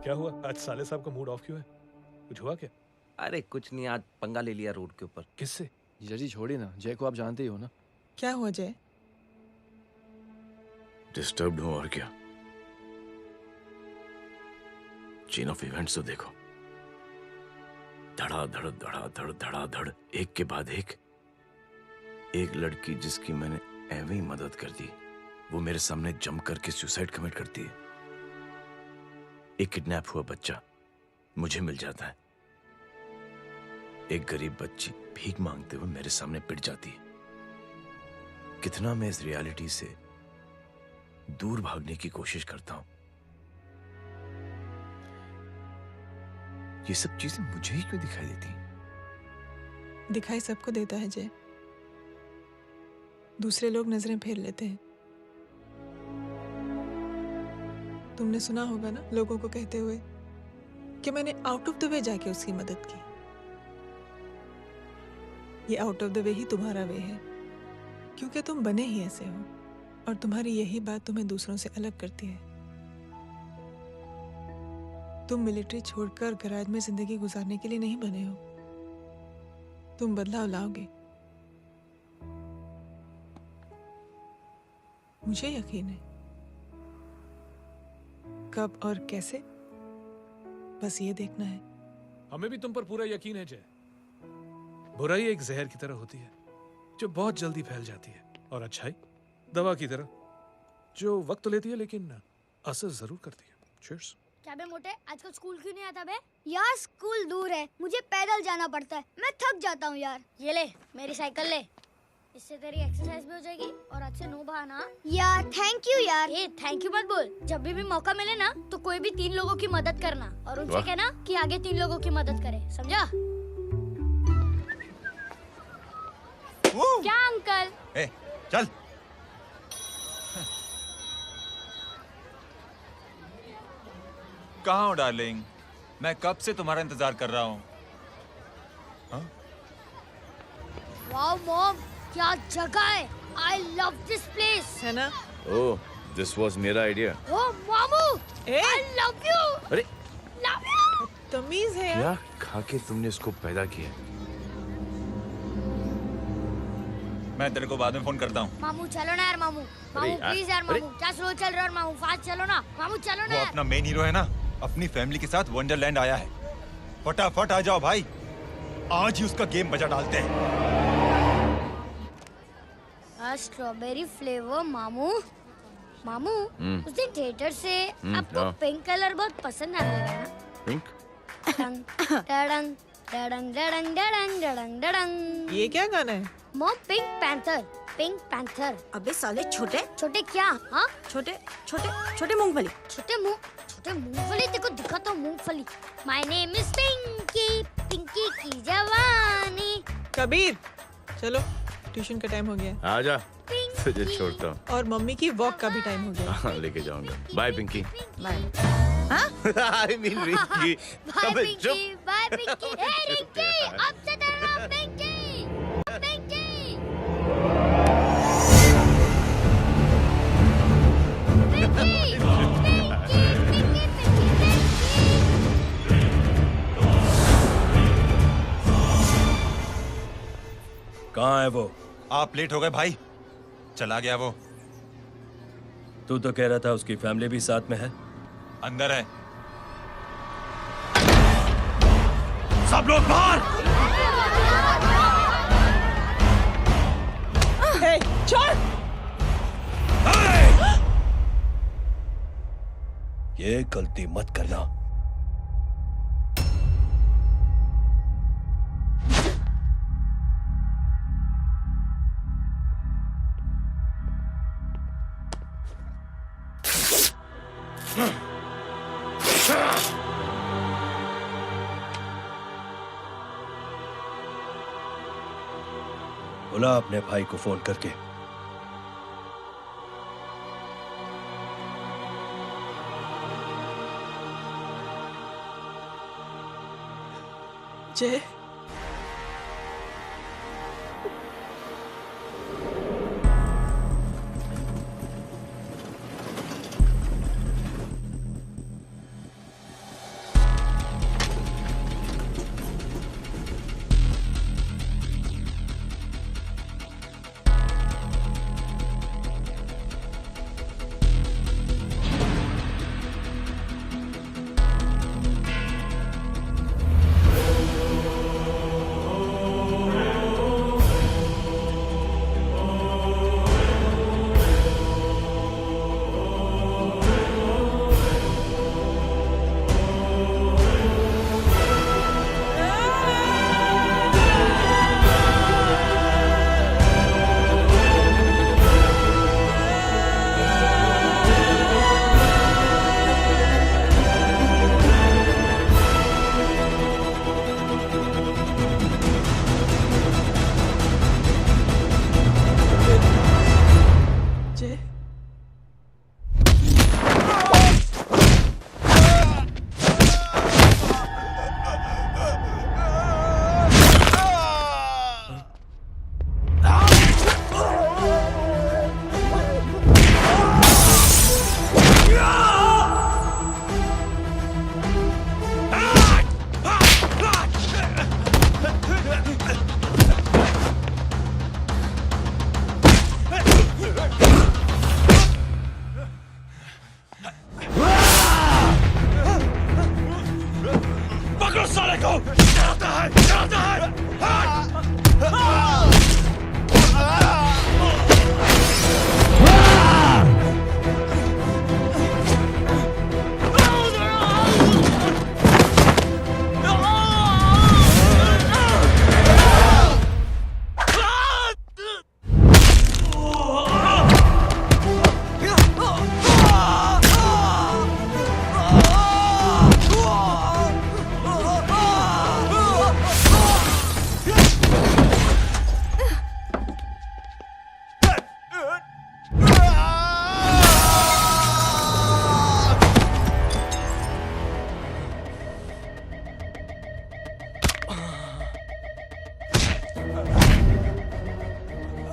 क्या हुआ आज साले साहब का मूड ऑफ क्यों है? कुछ हुआ क्या?
अरे कुछ नहीं, आज पंगा ले लिया रोड के ऊपर।
किससे?
जीजा जी छोड़िए ना, जय को आप जानते ही हो ना।
क्या हुआ जय?
डिस्टर्ब्ड हूं और क्या। चेन ऑफ इवेंट्स तो देखो, धड़ाधड़ धड़ाधड़ धड़ाधड़, एक के बाद एक लड़की जिसकी मैंने एवं ही मदद कर दी, वो मेरे सामने जम करके सुसाइड कमिट करती है। एक किडनैप हुआ बच्चा मुझे मिल जाता है। एक गरीब बच्ची भीख मांगते हुए मेरे सामने पिट जाती है। कितना मैं इस रियलिटी से दूर भागने की कोशिश करता हूं। ये सब चीजें मुझे ही क्यों दिखाई देती हैं?
दिखाई सबको देता है जय, दूसरे लोग नजरें फेर लेते हैं। तुमने सुना होगा ना लोगों को कहते हुए कि मैंने आउट ऑफ द वे जाके उसकी मदद की। ये आउट ऑफ द वे ही तुम्हारा वे है, क्योंकि तुम बने ही ऐसे हो और तुम्हारी यही बात तुम्हें दूसरों से अलग करती है। तुम मिलिट्री छोड़कर गैराज में जिंदगी गुजारने के लिए नहीं बने हो। तुम बदलाव लाओगे, मुझे यकीन है। कब और कैसे, बस ये देखना है।
हमें भी तुम पर पूरा यकीन है जय। बुराई एक जहर की तरह होती है जो बहुत जल्दी फैल जाती है, और अच्छाई दवा की तरह जो वक्त तो लेती है लेकिन असर जरूर करती है। चीयर्स।
क्या बे मोटे, आजकल स्कूल क्यों नहीं आता बे? यार स्कूल दूर है, मुझे पैदल जाना पड़ता है, मैं थक जाता हूँ यार। ये ले मेरी साइकिल ले, इससे तेरी एक्सरसाइज भी हो जाएगी और आज से नो बहाना। यार थैंक यू यार। ए थैंक यू मत बोल, जब भी मौका मिले ना तो कोई भी 3 लोगों की मदद करना और उनसे कहना कि आगे 3 लोगों की मदद करे, समझा?
क्या अंकल?
ए, चल। कहाँ हो डार्लिंग? मैं कब से तुम्हारा इंतजार कर रहा हूँ।
वाओ मॉम, क्या जगह है। I love this place।
है ना?
ओह, दिस वाज मेरा आइडिया।
ओह मामू, I love you।
अरे
love you।
तमीज है यार।
क्या खा के तुमने इसको पैदा किया?
मैं तेरे को बाद में फोन करता हूँ।
मामू चलो ना यार, मामू मामू प्लीज यार, मामू क्या स्लो चल रहा है मामू, फास्ट चलो ना मामू, चलो ना
वो
यार।
अपना मेन हीरो है ना, अपनी फैमिली के साथ वंडरलैंड आया है। फटाफट आ जाओ भाई, आज ही उसका गेम बजा डालते हैं।
स्ट्रॉबेरी फ्लेवर मामू। मामू उस दिन थिएटर से आपको
हाँ।
पिंक कलर बहुत पसंद आने लगा ना?
पिंक?
डडंग डडंग डडंग डडंग डडंग डडंग डडंग।
ये क्या गाना है?
Mom pink panther, pink panther.
अबे साले छोटे
छोटे क्या? हाँ
छोटे छोटे छोटे मूंगफली।
छोटे मूंगफली, देखो दिखा तो मूंगफली। My name is Pinky, Pinky की जवानी।
कबीर चलो, ट्यूशन का टाइम हो गया।
आजा, तुझे छोड़ता हूँ।
और मम्मी की वॉक का भी टाइम हो गया।
हाँ, लेके जाऊंगा। Bye Pinky.
Bye.
I mean Rinky.
Bye Pinky, bye Pinky. Hey Rinky, अब से तेरा नाम पिंकी, पिंकी।
कहाँ है वो?
आप लेट हो गए भाई, चला गया वो।
तू तो कह रहा था उसकी फैमिली भी साथ में है।
अंदर है। सब लोग बाहर।
छोड़।
ये गलती मत करना। बुला अपने भाई को फोन करके।
जय,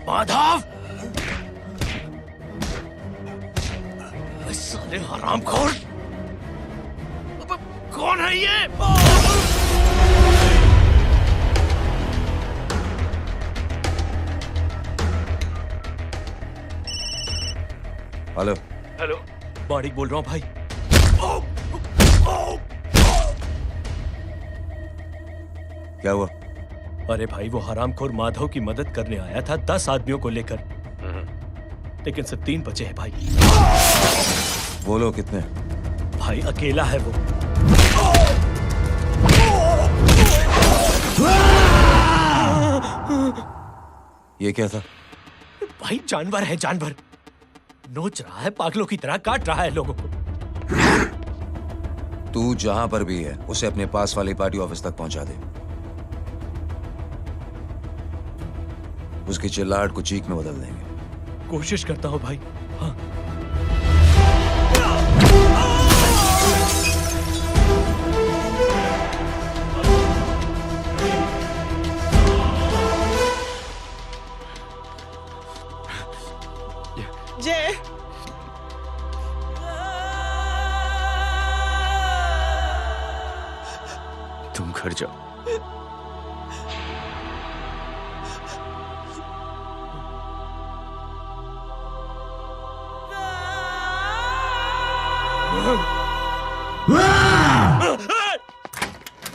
माधव, साले हरामखोर, कौन है ये?
हेलो।
हेलो, माणिक बोल रहा हूँ भाई।
क्या हुआ?
अरे भाई, वो हरामखोर माधव की मदद करने आया था 10 आदमियों को लेकर, लेकिन सिर्फ 3 बचे हैं भाई।
वो लोग कितने?
भाई अकेला है वो।
ये क्या था?
भाई जानवर है, जानवर। नोच रहा है, पागलों की तरह काट रहा है लोगों को।
तू जहां पर भी है उसे अपने पास वाली पार्टी ऑफिस तक पहुंचा दे। उसकी चिल्लाहट को चीख में बदल देंगे।
कोशिश करता हूं भाई। हाँ।
जय,
तुम घर जाओ।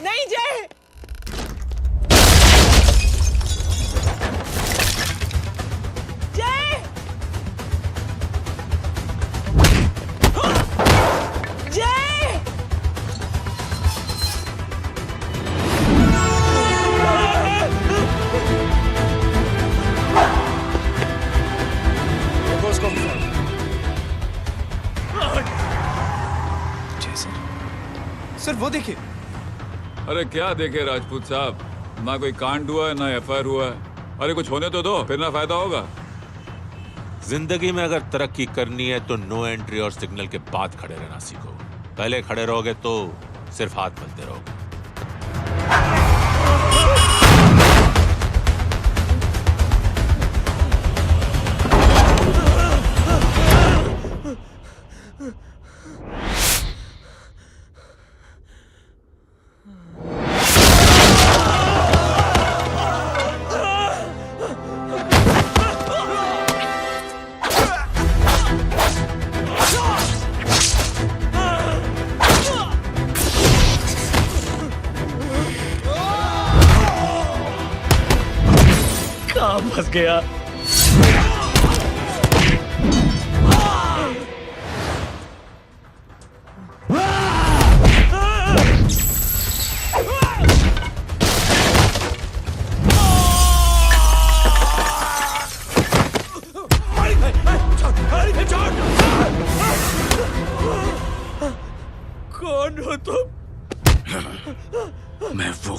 नहीं जय, जय, जय।
वो देखिए।
अरे क्या देखे राजपूत साहब, ना कोई कांड हुआ है ना एफआईआर हुआ है। अरे कुछ होने तो दो, फिर ना फायदा होगा।
जिंदगी में अगर तरक्की करनी है तो नो एंट्री और सिग्नल के बाद खड़े रहना सीखो। पहले खड़े रहोगे तो सिर्फ हाथ मलते रहोगे।
फंस गया।
कौन हो तुम? मैं वो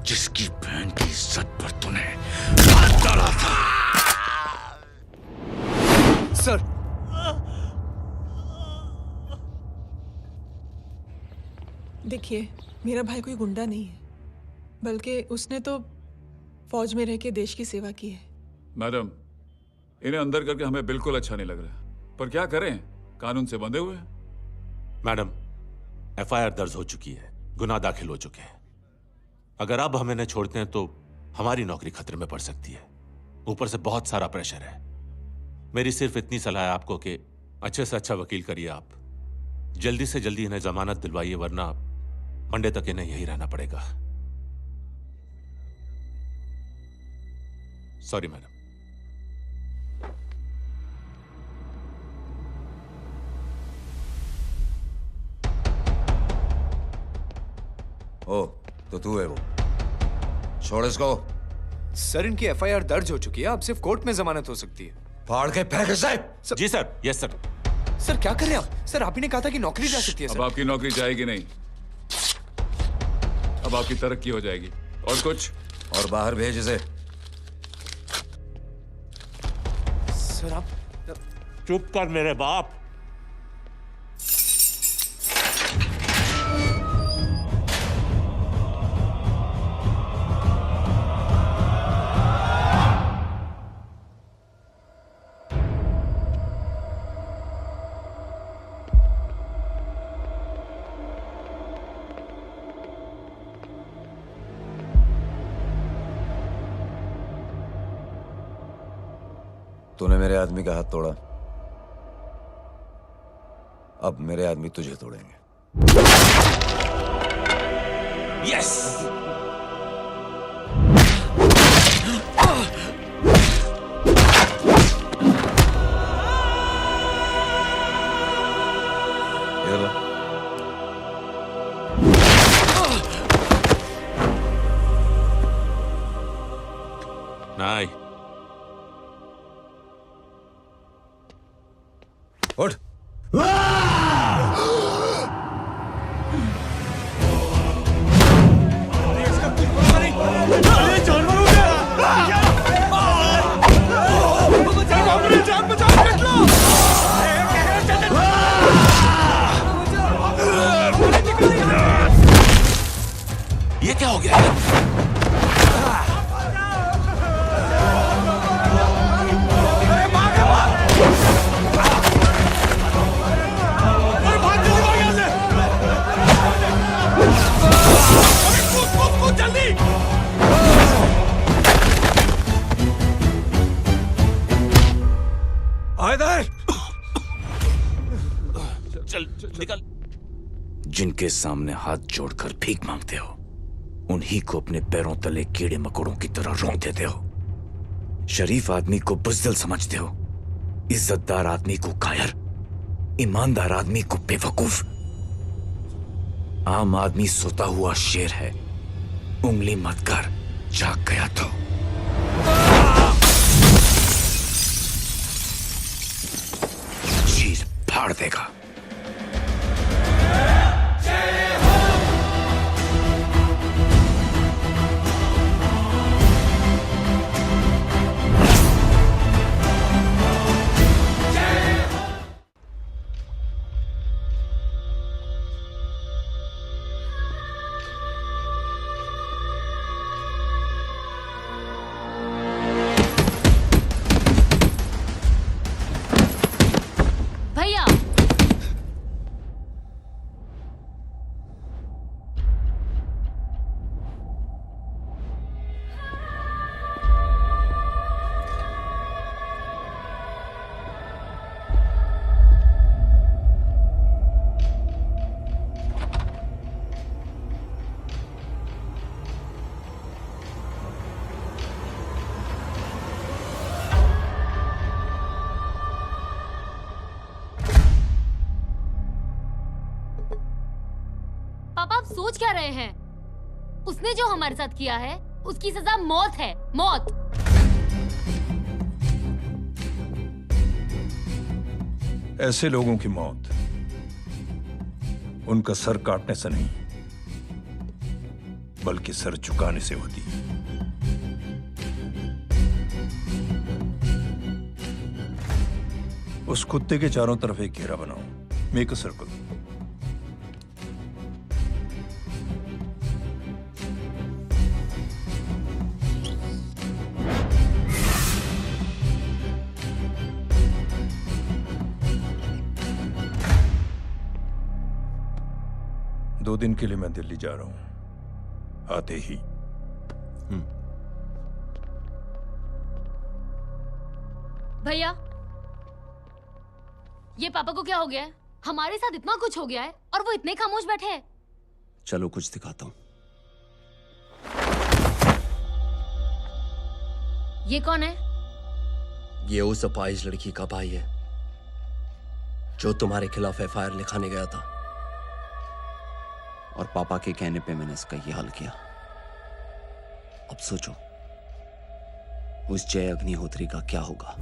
जिसकी बहन की इज्जत पर तूने हाथ डाला था।
सर,
देखिए, मेरा भाई कोई गुंडा नहीं है, बल्कि उसने तो फौज में रह के देश की सेवा की है।
मैडम, इन्हें अंदर करके हमें बिल्कुल अच्छा नहीं लग रहा, पर क्या करें, कानून से बंधे हुए हैं।
मैडम, एफआईआर दर्ज हो चुकी है, गुनाह दाखिल हो चुके हैं। अगर अब हम इन्हें छोड़ते हैं तो हमारी नौकरी खतरे में पड़ सकती है। ऊपर से बहुत सारा प्रेशर है। मेरी सिर्फ इतनी सलाह है आपको कि अच्छे से अच्छा वकील करिए आप। जल्दी से जल्दी इन्हें जमानत दिलवाइए, वरना मंडे तक इन्हें यही रहना पड़ेगा। Sorry madam.
ओ, तो तू है वो? छोड़ इसको।
सर, इनकी एफआईआर दर्ज हो चुकी है, अब सिर्फ कोर्ट में जमानत हो सकती है।
फाड़ के फेंक इसे।
जी सर। Yes sir.
सर क्या कर रहे हैं आप? सर, आप ही ने कहा था कि नौकरी जा सकती है।
अब आपकी नौकरी जाएगी नहीं, अब आपकी तरक्की हो जाएगी। और कुछ?
और बाहर भेज इसे।
सर आप
चुप कर मेरे बाप।
तूने मेरे आदमी का हाथ तोड़ा, अब मेरे आदमी तुझे तोड़ेंगे।
यस। नहीं।
उठ।
ये क्या हो गया? चल निकल।
जिनके सामने हाथ जोड़कर भीख मांगते हो, उन्हीं को अपने पैरों तले कीड़े मकोड़ों की तरह रोक देते हो। शरीफ आदमी को बुज़दिल समझते हो, इज्जतदार आदमी को कायर, ईमानदार आदमी को बेवकूफ। आम आदमी सोता हुआ शेर है, उंगली मत कर, जाग गया तो। चीर फाड़ देगा।
जय हो
क्या रहे हैं? उसने जो हमारे साथ किया है उसकी सजा मौत है, मौत।
ऐसे लोगों की मौत उनका सर काटने से नहीं बल्कि सर झुकाने से होती है। उस कुत्ते के चारों तरफ एक घेरा बनाओ, मेक अ सर्कल। दो दिन के लिए मैं दिल्ली जा रहा हूं, आते ही।
भैया, ये पापा को क्या हो गया है? हमारे साथ इतना कुछ हो गया है और वो इतने खामोश बैठे हैं।
चलो कुछ दिखाता हूं।
ये कौन है?
ये उस अपाहिज लड़की का भाई है जो तुम्हारे खिलाफ एफआईआर लिखाने गया था।
और पापा के कहने पे मैंने इसका ये हाल किया। अब सोचो उस जय अग्निहोत्री का क्या होगा।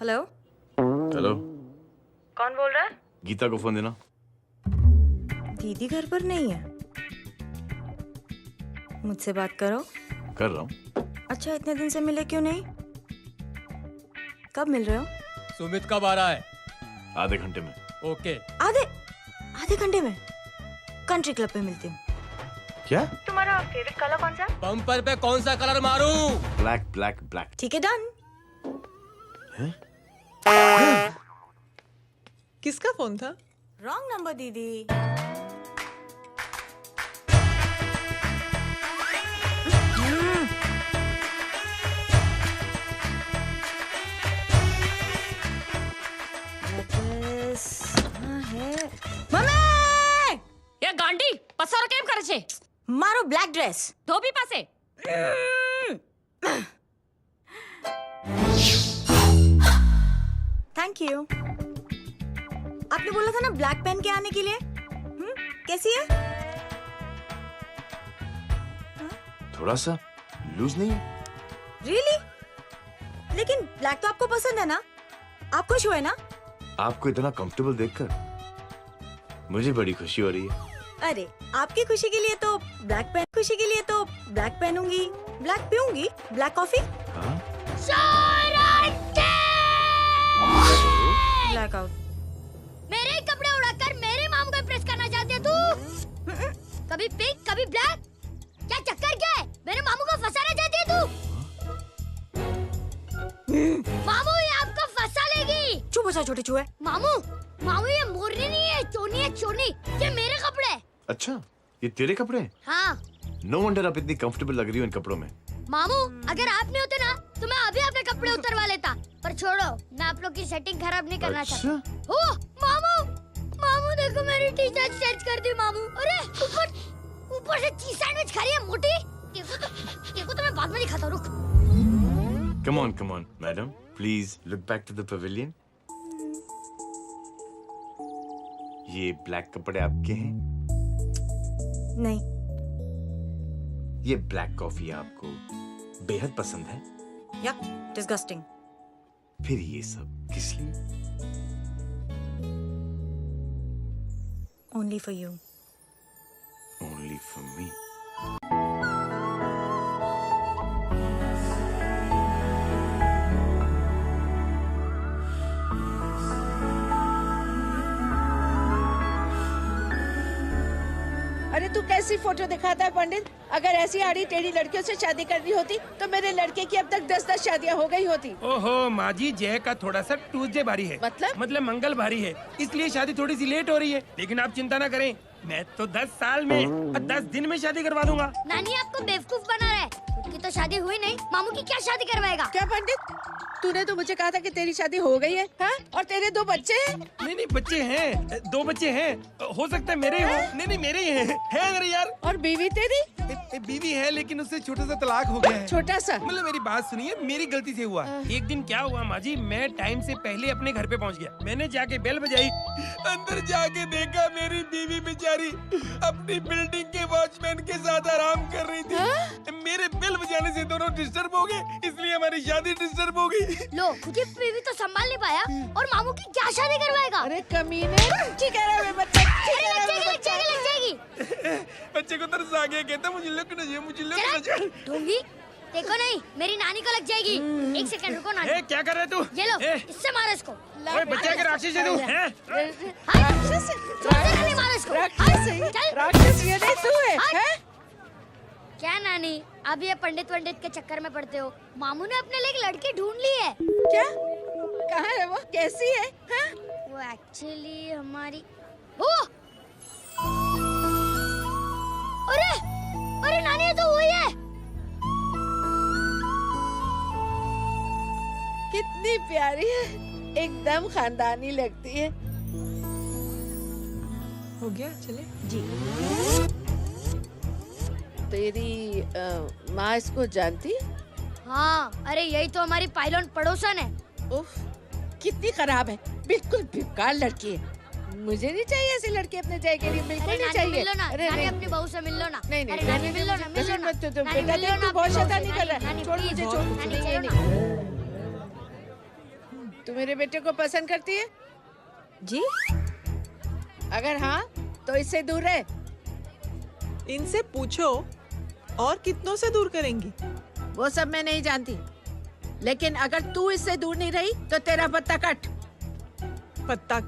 हेलो।
हेलो,
कौन बोल रहा है?
गीता को फोन देना।
दीदी घर पर नहीं है। मुझसे बात करो।
कर रहा हूँ।
अच्छा, इतने दिन से मिले क्यों नहीं? कब मिल रहे हो?
सुमित कब आ रहा है?
आधे घंटे में।
ओके।
आधे घंटे में कंट्री क्लब पे मिलती हूँ।
क्या?
तुम्हारा फेवरेट कलर कौन सा?
बम्पर पे कौन सा कलर मारूं?
Black black black.
ठीक है, डन।
किसका फोन था?
रॉन्ग नंबर दीदी।
ये गांडी पसार केम करे छे?
मारो ब्लैक ड्रेस।
धोबी पासे।
Thank you. आपने बोला था ना ब्लैक पेन के आने के लिए। कैसी है?
थोड़ा सा लूज नहीं है?
रियली? लेकिन ब्लैक तो आपको पसंद है ना? आप खुश हुए ना?
आपको इतना कंफर्टेबल देखकर मुझे बड़ी खुशी हो रही है।
अरे, आपकी खुशी के लिए तो ब्लैक पेन, खुशी के लिए तो ब्लैक पहनूंगी, ब्लैक पीऊंगी, ब्लैक कॉफी। Black out.
मेरे ही कपड़े उड़ाकर मेरे मामू को इम्प्रेस करना चाहती है तू? कभी पिंक, कभी ब्लैक। क्या चक्कर क्या है? मेरे मामू को फंसाना चाहती है तू? मामू, ये आपको फंसा लेगी।
चुप हो जा छोटे चूहे।
मामू, मामू ये मोरनी नहीं है, चोनी है, चोनी। ये मेरे कपड़े।
अच्छा, ये तेरे कपड़े?
हाँ।
नो वंडर आप इतनी कंफर्टेबल लग रही हो इन कपड़ों में।
मामू, अगर आप नहीं होते ना तो मैं अभी अपने कपड़े उतरवा लेता। पर छोड़ो, मैं आप लोग की सेटिंग खराब नहीं करना चाहता। ओह, मामू, मामू देखो मेरी टी शर्ट स्ट्रेच कर दी मामू। अरे ऊपर से चीज सैंडविच खा रही है मोटी। देखो तो मैं बाद में दिखाता हूँ, रुक।
Come on, madam. Please look back to the pavilion. ये ब्लैक कपड़े आपके हैं?
नहीं।
ये ब्लैक कॉफी आपको बेहद पसंद है?
Yup, disgusting.
फिर ये सब किस लिए?
Only for you.
Only for me.
अरे तू कैसी फोटो दिखाता है पंडित? अगर ऐसी आड़ी टेढ़ी लड़कियों से शादी करनी होती तो मेरे लड़के की अब तक 10-10 शादियां हो गई होती।
ओहो माँ जी, जय का थोड़ा सा ट्यूसडे भारी है। मतलब मंगल भारी है, इसलिए शादी थोड़ी सी लेट हो रही है। लेकिन आप चिंता ना करें, मैं तो 10 साल में और 10 दिन में शादी करवा दूंगा।
नानी आपको बेवकूफ बना रहा है। खुद की तो शादी हुई नहीं, मामू की क्या शादी करवाएगा?
क्या पंडित? तूने तो मुझे कहा था कि तेरी शादी हो गई है, हाँ? और तेरे 2 बच्चे हैं?
नहीं बच्चे हैं, 2 बच्चे हैं। हो सकता है मेरे हो। नहीं मेरे ही हैं। है मेरे यार।
और बीवी तेरी?
बीवी है लेकिन उससे छोटा सा तलाक हो गया है।
छोटा सा?
मतलब मेरी बात सुनिए, मेरी गलती से हुआ। एक दिन क्या हुआ माँ जी, मैं टाइम से पहले अपने घर पे पहुँच गया। मैंने जाके बेल बजाई, अंदर जाके देखा मेरी बीवी बेचारी अपनी बिल्डिंग के वॉचमैन के साथ आराम कर रही थी। मेरे बेल बजाने से दोनों डिस्टर्ब हो गए, इसलिए हमारी शादी डिस्टर्ब हो गई।
लो, तुझे बीवी तो संभाल नहीं पाया और मामू की क्या शादी करवाएगा?
अरे कमीने, ठीक कह रहा है बच्चा, ठीक कह रहा है बच्चा।
लग जाएगी।
बच्चे को तरस आ गया, कहता मुझे लगना चाहिए, मुझे लगना चाहिए।
ढोंगी, देखो नहीं, मेरी नानी को लग जाएगी। 1 सेकंड रुको नानी।
क्या कर रहे तू?
ये लो, इससे मारो इसको।
ओए बच्चा के राक्षस है तू, हैं?
राक्षस?
नहीं मारो इसको।
राक्षस ये नहीं तू है, हैं?
क्या नानी, अब ये पंडित के चक्कर में पड़ते हो? मामू ने अपने लिए एक लड़की ढूंढ ली है।
क्या? कहाँ है वो? कैसी है? हाँ?
वो एक्चुअली हमारी अरे नानी, ये तो वही है।
कितनी प्यारी है, एकदम खानदानी लगती है।
हो गया, चले
जी। तेरी माँ इसको जानती?
हाँ, अरे यही तो हमारी पायलट पड़ोसन है।
उफ, कितनी खराब है, बिल्कुल बेकार लड़की है। मुझे नहीं चाहिए ऐसी लड़की अपने जय के लिए, बिल्कुल नहीं चाहिए।
मिल लो ना,
अरे
नानी अपनी बहू से मिल लो ना।
नहीं
अरे नानी मिल लो ना, मिल लो ना।
बेटा देख, तू बहुत शैतानी कर रहा है। छोड़ मुझे, छोड़। तू मेरे बेटे को पसंद करती है?
जी।
अगर हाँ तो इससे दूर रहे।
इनसे पूछो, और कितनों से दूर करेंगी?
वो सब मैं नहीं जानती, लेकिन अगर तू इससे दूर नहीं रही तो तेरा पत्ता कट।
पत्ता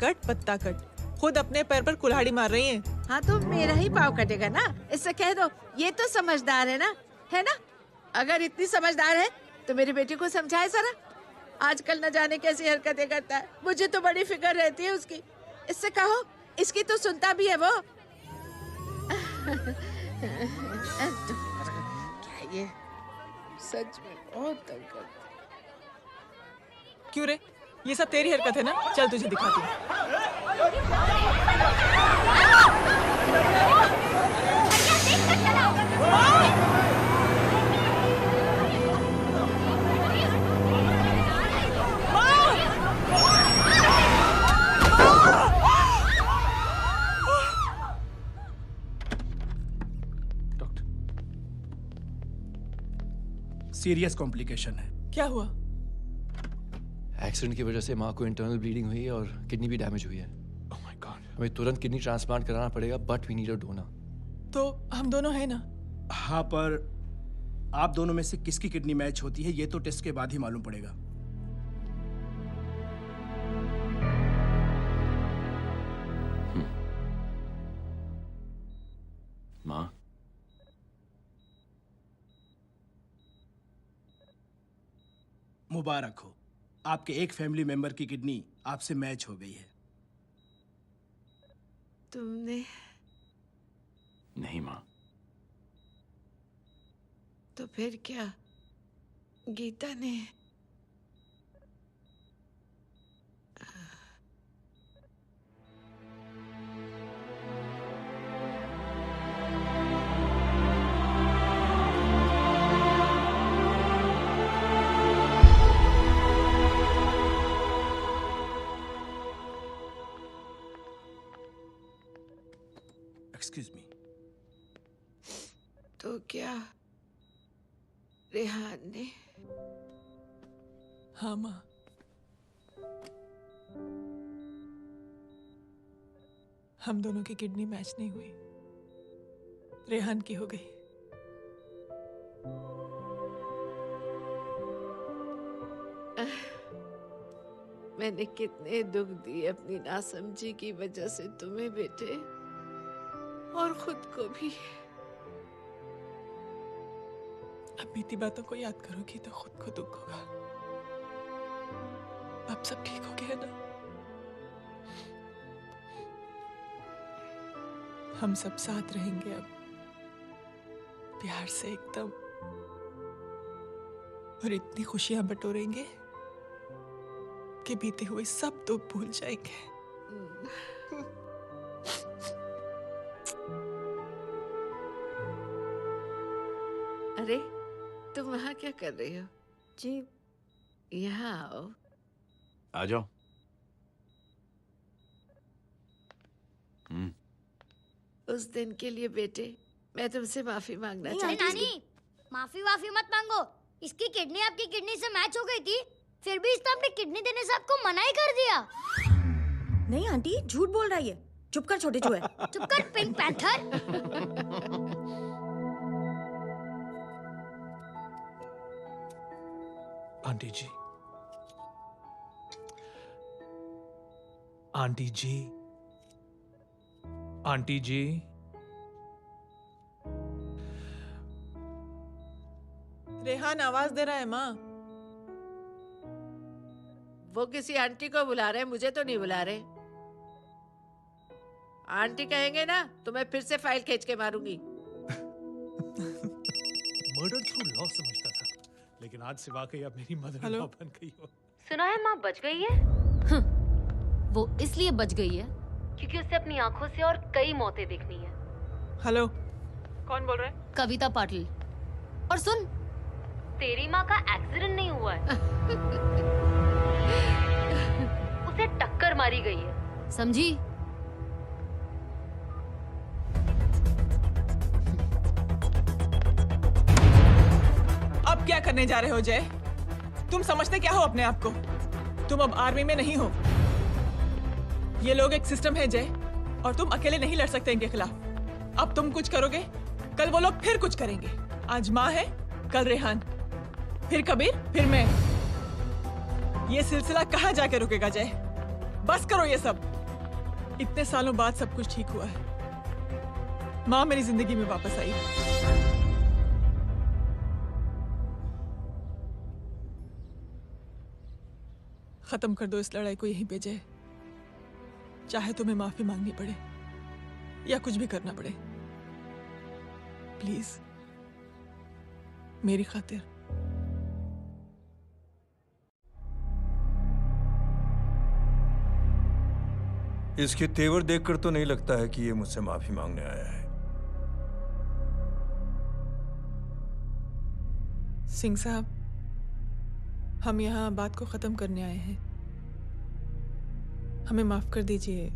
कट। खुद अपने पैर पर कुल्हाड़ी मार रही हैं।
हाँ तो मेरा ही पाँव कटेगा ना, इससे कह दो। ये तो समझदार है ना, है ना? अगर इतनी समझदार है तो मेरी बेटी को समझाए जरा। आजकल न जाने कैसी हरकतें करता है, मुझे तो बड़ी फिक्र रहती है उसकी। इससे कहो, इसकी तो सुनता भी है वो। क्या ये सच में बहुत तंग करता है।
क्यों रे, ये सब तेरी हरकत है ना? चल तुझे दिखाती हूँ।
सीरियस कॉम्प्लिकेशन है।
क्या हुआ?
एक्सीडेंट की वजह से माँ को इंटरनल ब्लीडिंग हुई है और किडनी भी डैमेज हुई है।
Oh my god.
हमें तुरंत किडनी ट्रांसप्लांट कराना पड़ेगा, but we need a donor.
तो हम दोनों हैं ना?
हाँ, पर आप दोनों में से किसकी किडनी मैच होती है ये तो टेस्ट के बाद ही मालूम पड़ेगा।
माँ,
मुबारक हो, आपके एक फैमिली मेंबर की किडनी आपसे मैच हो गई है।
तुमने?
नहीं माँ।
तो फिर क्या गीता ने?
Excuse me.
तो क्या रेहान ने?
हाँ माँ, हम दोनों की किडनी मैच नहीं हुई, रेहान की हो गई।
मैंने कितने दुख दिए अपनी नासमझी की वजह से तुम्हें बेटे, और खुद को भी।
अब बीती बातों को याद करोगी तो खुद को दुख होगा। अब सब ठीक हो गया ना? हम सब साथ रहेंगे अब, प्यार से एकदम, और इतनी खुशियां बटोरेंगे के बीते हुए सब दुख भूल जाएंगे।
अरे तुम वहाँ क्या कर रही हो?
जी
यहाँ आओ।
आ जाओ।
उस दिन के लिए बेटे मैं तुमसे माफी मांगना
नहीं,
चाहती
नानी माफी वाफी मत मांगो। इसकी किडनी आपकी किडनी से मैच हो गई थी, फिर भी इसने अपनी किडनी देने से आपको मना ही कर दिया।
नहीं आंटी, झूठ बोल रही है। चुप कर छोटे चूहे।
चुप कर पिंक पैंथर।
आंटी जी, आंटी जी, आंटी जी,
रेहान आवाज दे रहा है माँ।
वो किसी आंटी को बुला रहे हैं, मुझे तो नहीं बुला रहे। आंटी कहेंगे ना तो मैं फिर से फाइल खींच के मारूंगी।
मर्डर थ्रू लॉ समझता था, लेकिन आज से वाकई अब मेरी मदर इन लॉ बन गई हो।
सुना है माँ बच गई है। वो इसलिए बच गई है क्योंकि उसे अपनी आंखों से और कई मौतें देखनी है।
हेलो, कौन बोल रहा है?
कविता पाटिल। और सुन, तेरी माँ का एक्सीडेंट नहीं हुआ है, उसे टक्कर मारी गई है, समझी?
अब क्या करने जा रहे हो जय? तुम समझते क्या हो अपने आप को? तुम अब आर्मी में नहीं हो। ये लोग एक सिस्टम है जय, और तुम अकेले नहीं लड़ सकते इनके खिलाफ। अब तुम कुछ करोगे, कल वो लोग फिर कुछ करेंगे। आज माँ है, कल रेहान, फिर कबीर, फिर मैं। ये सिलसिला कहाँ जाके रुकेगा जय? बस करो ये सब। इतने सालों बाद सब कुछ ठीक हुआ है। माँ मेरी जिंदगी में वापस आई। खत्म कर दो इस लड़ाई को यहीं पे जय। चाहे तुम्हें माफी मांगनी पड़े या कुछ भी करना पड़े, प्लीज मेरी खातिर।
इसके तेवर देखकर तो नहीं लगता है कि ये मुझसे माफी मांगने आया है।
सिंह साहब, हम यहाँ बात को खत्म करने आए हैं। हमें माफ कर दीजिए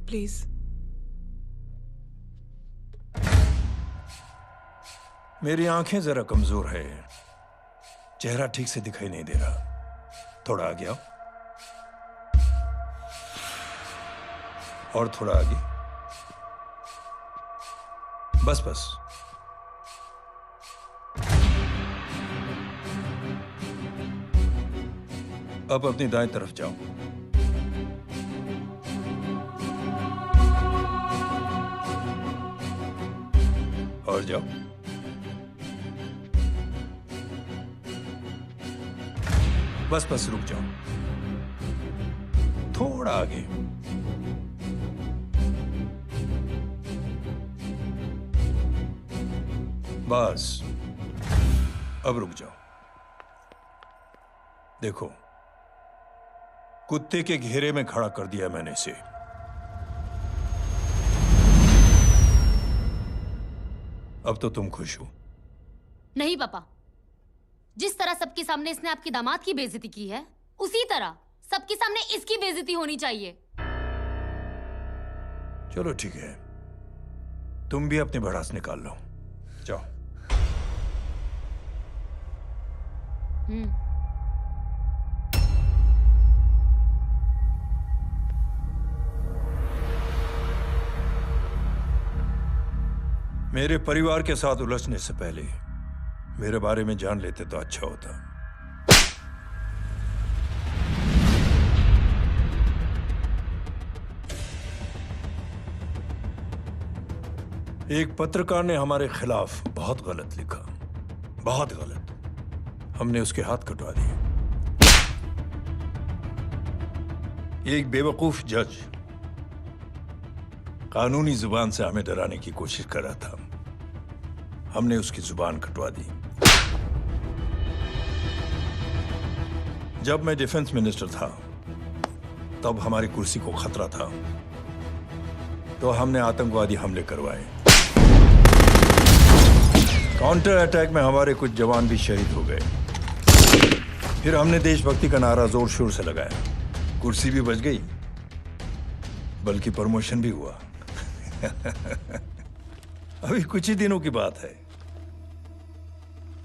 प्लीज।
मेरी आंखें जरा कमजोर है, चेहरा ठीक से दिखाई नहीं दे रहा। थोड़ा आगे आओ, और थोड़ा आगे। बस बस। अब अपनी दाएं तरफ जाओ। और जाओ। बस बस रुक जाओ, थोड़ा आगे। बस अब रुक जाओ। देखो, कुत्ते के घेरे में खड़ा कर दिया मैंने इसे। अब तो तुम खुश हो?
नहीं पापा, जिस तरह सबके सामने इसने आपकी दामाद की बेइज्जती की है, उसी तरह सबके सामने इसकी बेइज्जती होनी चाहिए।
चलो ठीक है, तुम भी अपनी भड़ास निकाल लो। जाओ। मेरे परिवार के साथ उलझने से पहले मेरे बारे में जान लेते तो अच्छा होता। एक पत्रकार ने हमारे खिलाफ बहुत गलत लिखा, बहुत गलत। हमने उसके हाथ कटवा दिए। एक बेवकूफ जज कानूनी जुबान से हमें डराने की कोशिश कर रहा था। हमने उसकी जुबान कटवा दी। जब मैं डिफेंस मिनिस्टर था तब हमारी कुर्सी को खतरा था, तो हमने आतंकवादी हमले करवाए। काउंटर अटैक में हमारे कुछ जवान भी शहीद हो गए। फिर हमने देशभक्ति का नारा जोर शोर से लगाया। कुर्सी भी बच गई, बल्कि प्रमोशन भी हुआ। अभी कुछ ही दिनों की बात है,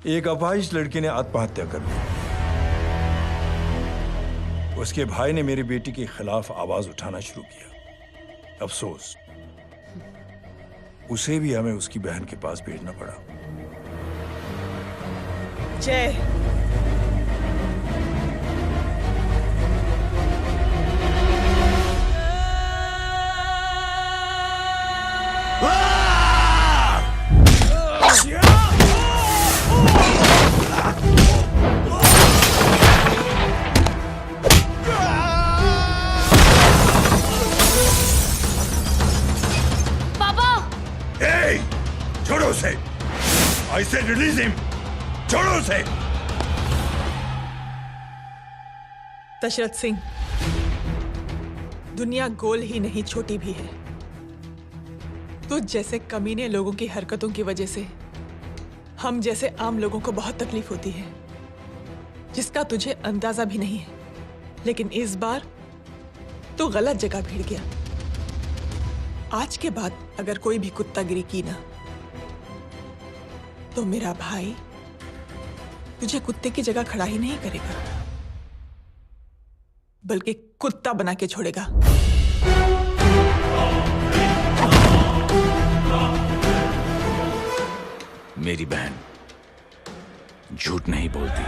एक अपाहिज लड़की ने आत्महत्या कर ली। उसके भाई ने मेरी बेटी के खिलाफ आवाज उठाना शुरू किया। अफसोस, उसे भी हमें उसकी बहन के पास भेजना पड़ा।
जय,
छोड़ो उसे! I said release him! छोड़ो उसे!
दशरथ सिंह, दुनिया गोल ही नहीं छोटी भी है। तुझ जैसे कमीने लोगों की हरकतों की वजह से हम जैसे आम लोगों को बहुत तकलीफ होती है, जिसका तुझे अंदाजा भी नहीं है। लेकिन इस बार तू गलत जगह भिड़ गया। आज के बाद अगर कोई भी कुत्तागिरी की ना, तो मेरा भाई तुझे कुत्ते की जगह खड़ा ही नहीं करेगा, बल्कि कुत्ता बना के छोड़ेगा।
मेरी बहन झूठ नहीं बोलती।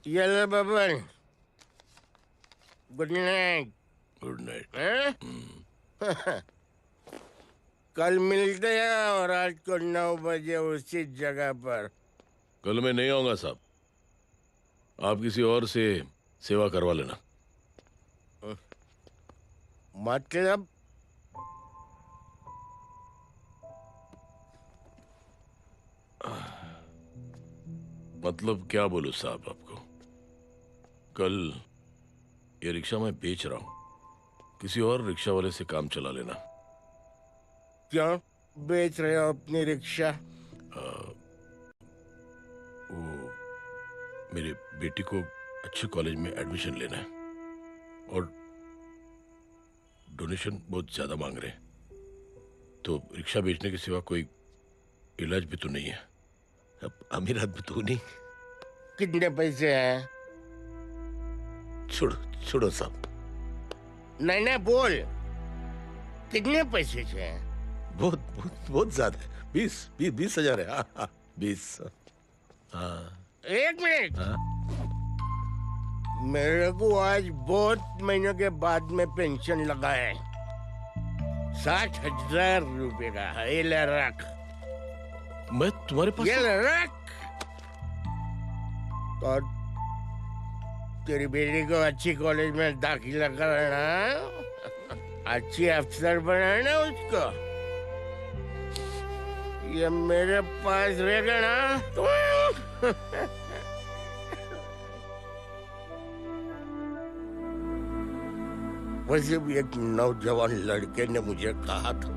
Yellow Baban, good night. Good night. कल मिलते हैं और रात को 9 बजे उसी जगह पर।
कल मैं नहीं आऊंगा साहब, आप किसी और से सेवा करवा लेना। मतलब क्या बोलूं साहब आपको? कल ये रिक्शा मैं बेच रहा हूं, किसी और रिक्शा वाले से काम चला लेना।
क्यों बेच रहे हो अपनी रिक्शा?
वो मेरी बेटी को अच्छे कॉलेज में एडमिशन लेना है और डोनेशन बहुत ज्यादा मांग रहे हैं, तो रिक्शा बेचने के सिवा कोई इलाज भी तो नहीं है। अब अमीर आदमी तो नहीं।
कितने पैसे हैं?
छोड़ो छोड़ो साहब।
नहीं नहीं बोल, कितने पैसे हैं?
बहुत बहुत बहुत ज्यादा है। 20,000 है। 20। हाँ।
एक मिनट। मेरे को आज बहुत महीनों के बाद में पेंशन लगा है। 60,000 रुपए का है। ये ले रख।
मैं तुम्हारे पास?
ये ले रख। और तेरी बेटी को अच्छी कॉलेज में दाखिला कराना, अच्छी अफसर बनाना उसको। ये मेरे पास रहेगा ना तो वैसे भी एक नौजवान लड़के ने मुझे कहा था,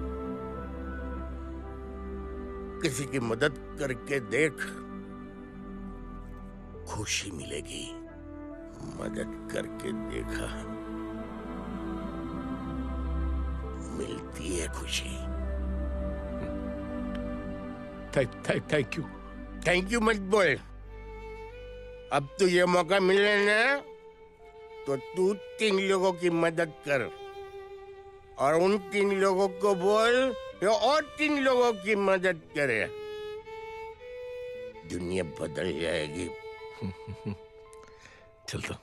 किसी की मदद करके देख, खुशी मिलेगी। मदद करके देखा, मिलती है खुशी।
Thank you.
थैंक यू मत बोल। अब तो ये मौका मिले ना, तो तू 3 लोगों की मदद कर और उन 3 लोगों को बोल जो और 3 लोगों की मदद करे। दुनिया बदल जाएगी।
चलता।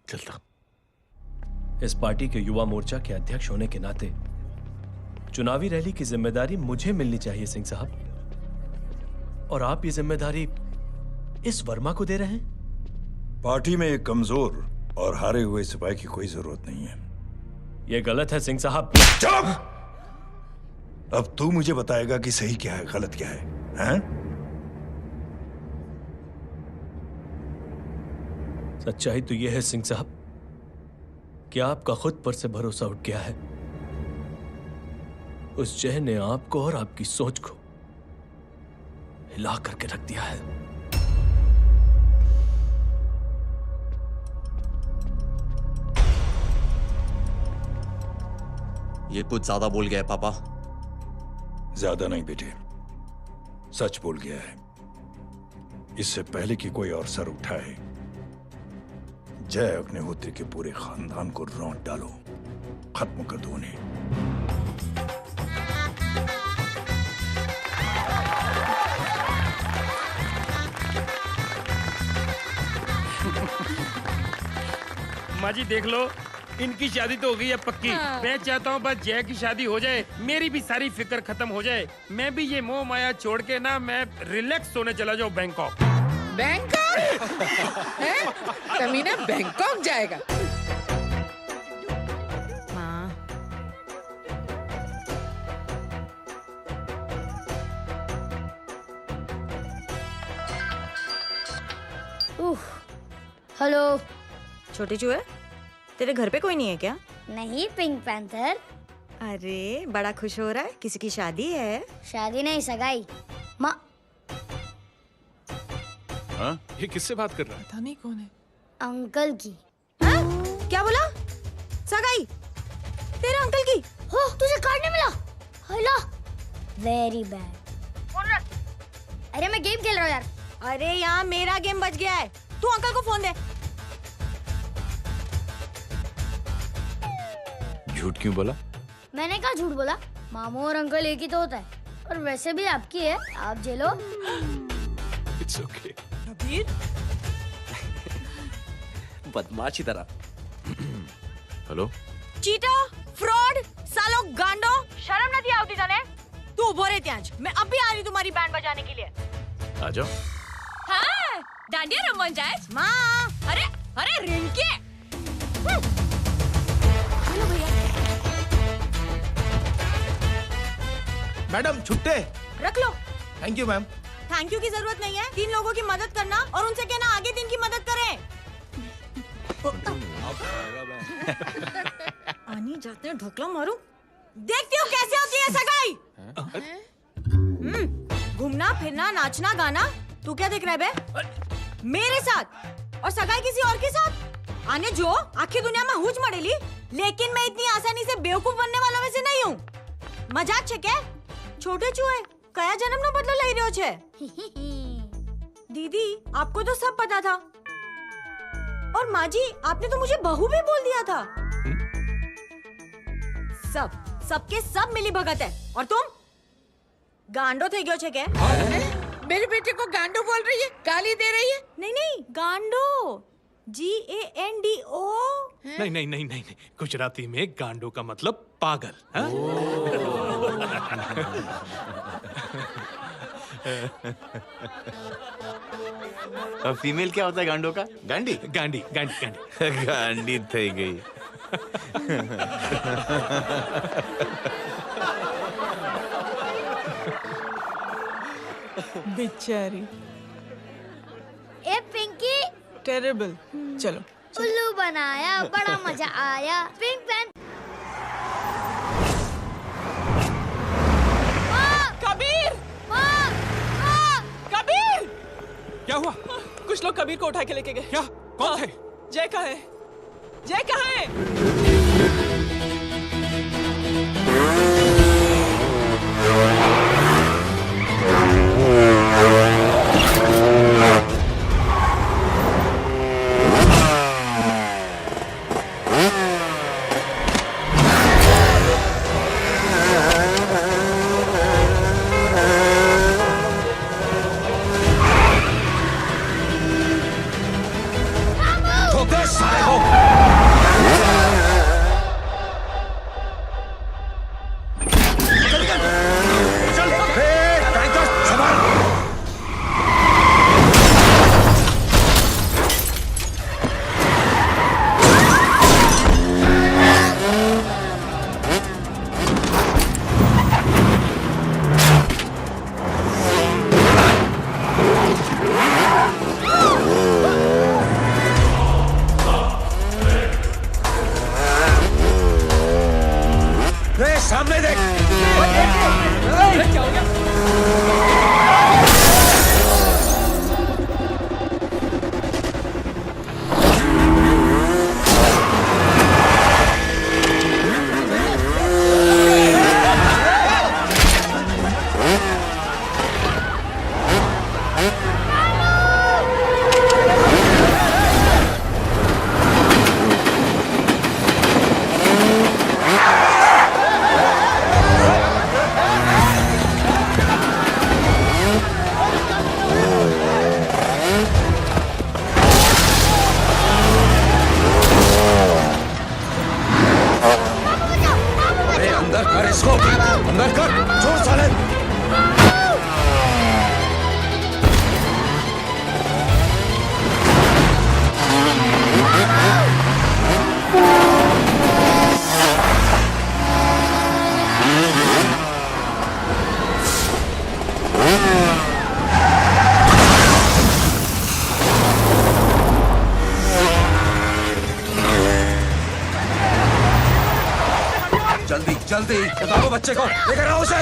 चलता।
इस पार्टी के युवा मोर्चा के अध्यक्ष होने के नाते चुनावी रैली की जिम्मेदारी मुझे मिलनी चाहिए सिंह साहब, और आप ये जिम्मेदारी इस वर्मा को दे रहे हैं।
पार्टी में एक कमजोर और हारे हुए सिपाही की कोई जरूरत नहीं है।
यह गलत है सिंह साहब।
चुप! अब तू मुझे बताएगा कि सही क्या है, गलत क्या है, हैं?
सच्चाई तो यह है सिंह साहब कि आपका खुद पर से भरोसा उठ गया है। उस जय ने आपको और आपकी सोच को हिला करके रख दिया है।
ये कुछ ज्यादा बोल गया है पापा।
ज्यादा नहीं बेटे, सच बोल गया है। इससे पहले कि कोई और सर उठाए, जय अग्निहोत्री के पूरे खानदान को रौंद डालो, खत्म कर दो उन्हें।
माँ जी देख लो, इनकी शादी तो हो गई है पक्की।
हाँ।
मैं चाहता हूँ बस जय की शादी हो जाए, मेरी भी सारी फिक्र खत्म हो जाए। मैं भी ये मोह माया छोड़ के ना मैं रिलैक्स होने चला जाऊँ बैंकॉक।
बैंकॉक? हैं? कमीना बैंकॉक जाएगा?
हेलो।
छोटे चूहे, तेरे घर पे कोई नहीं है क्या?
नहीं, पिंक पैंथर।
अरे बड़ा खुश हो रहा है, किसी की शादी है?
शादी नहीं, सगाई। माँ
ये किससे बात कर रहा है?
पता नहीं कौन है।
अंकल की।
क्या बोला? सगाई तेरे अंकल की?
हो, तुझे कार्ड नहीं मिला? Hello, very bad. फोन रख। अरे मैं गेम खेल रहा हूँ यार।
अरे यहाँ मेरा गेम बच गया है, तू अंकल को फोन दे।
झूठ क्यों बोला?
मैंने कहा झूठ बोला? मामू और अंकल एक ही तो होता है, और वैसे भी आपकी है, आप झेलो।
It's okay.
कबीर,
बदमाशी तरह।
हेलो,
चीटा, फ्रॉड, सालो गांडो, शर्म नहीं आती जाने? तू उभो रे त्याज, मैं अब भी आ रही तुम्हारी बैंड बजाने के लिए।
आ जाओ।
हाँ, डांडिया रमन जाए।
माँ,
अरे अरे रिंकी,
हेलो भैया।
मैडम छुट्टे।
रख लो।
Thank you ma'am.
Thank you की जरूरत नहीं है, 3 लोगों की मदद करना और उनसे कहना आगे दिन की मदद करें। आनी जाते हैं ढोकला मारूं। देखती हूँ कैसे होती है सगाई। घूमना फिरना नाचना गाना, तू क्या देख रहा है बे? मेरे साथ और सगाई किसी और के साथ? आने जो आखिर दुनिया में हुज मड़ेली, लेकिन मैं इतनी आसानी से बेवकूफ बनने वालों में से नहीं हूँ। मजाक छे क्या? छोटे चूहे कया जन्म नो बदलो लई रह्यो छे? दीदी आपको तो सब पता था, और माँ जी आपने तो मुझे बहू भी बोल दिया था। सबके सब मिली भगत है, और तुम गांडो थे गयो छे क्या?
मेरे बेटे को गांडो बोल रही है, गाली दे रही है?
नहीं गांडो, GANDO।
नहीं नहीं नहीं नहीं, गुजराती में गांडो का मतलब पागल। हाँ?
अब फीमेल क्या होता है गांडो का? गांडी
गांडी गांडी गांडी
गांडी थई गई।
बेचारी।
ए पिंकी,
टेरेबल। चलो
उल्लू बनाया, बड़ा मजा आया। Pink panther.
कबीर, कबीर।
क्या हुआ?
कुछ लोग कबीर को उठा के लेके गए।
क्या? कौन थे?
जय कहाँ है? जय कहाँ है?
ठोकर साले को।
अंदर कर, छोड़ साले। जल्दी जल्दी बताओ बच्चे को, लेकर आओ उसे।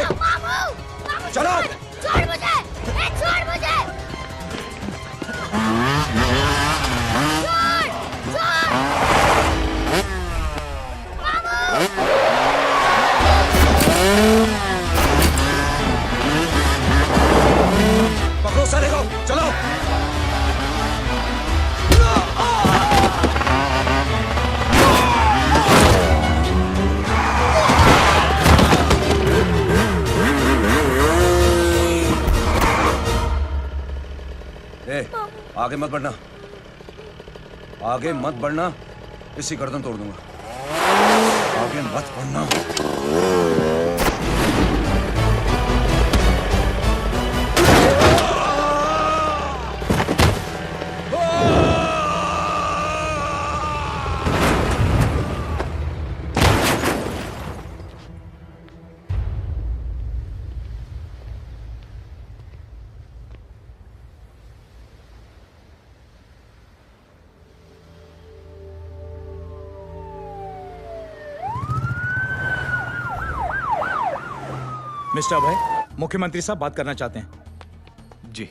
चलो।
छोड़ मुझे, छोड़ मुझे।
पकड़ो साले को, चलो। आगे मत बढ़ना, आगे मत बढ़ना, इसी गर्दन तोड़ दूंगा। आगे मत बढ़ना।
मिस्टर अभय, मुख्यमंत्री साहब बात करना चाहते हैं।
जी।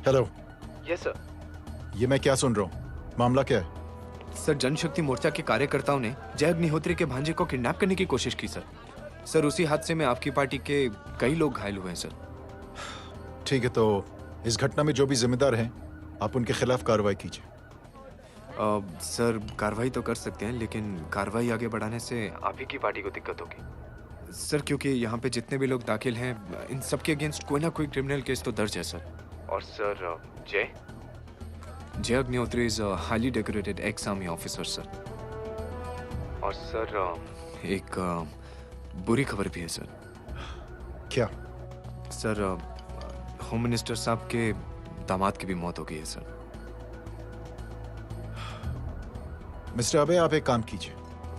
हेलो।
Yes sir.
ये मैं क्या सुन रहा हूँ? मामला क्या है?
सर, जनशक्ति मोर्चा के कार्यकर्ताओं ने जय अग्निहोत्री के भांजे को किडनैप करने की कोशिश की सर। सर, उसी हादसे में आपकी पार्टी के कई लोग घायल हुए हैं सर।
ठीक है, तो इस घटना में जो भी जिम्मेदार हैं, आप उनके खिलाफ कार्रवाई कीजिए।
सर, कार्रवाई तो कर सकते हैं, लेकिन कार्रवाई आगे बढ़ाने से आप ही की पार्टी को दिक्कत होगी सर, क्योंकि यहाँ पे जितने भी लोग दाखिल हैं, इन सबके अगेंस्ट कोई ना कोई क्रिमिनल केस तो दर्ज है सर। और सर, जय Agnihotri is a highly decorated ex army officer sir. और सर, एक बुरी खबर भी है सर।
क्या?
सर, होम मिनिस्टर साहब के दामाद की भी मौत हो गई है सर।
मिस्टर अबे, आप एक काम कीजिए,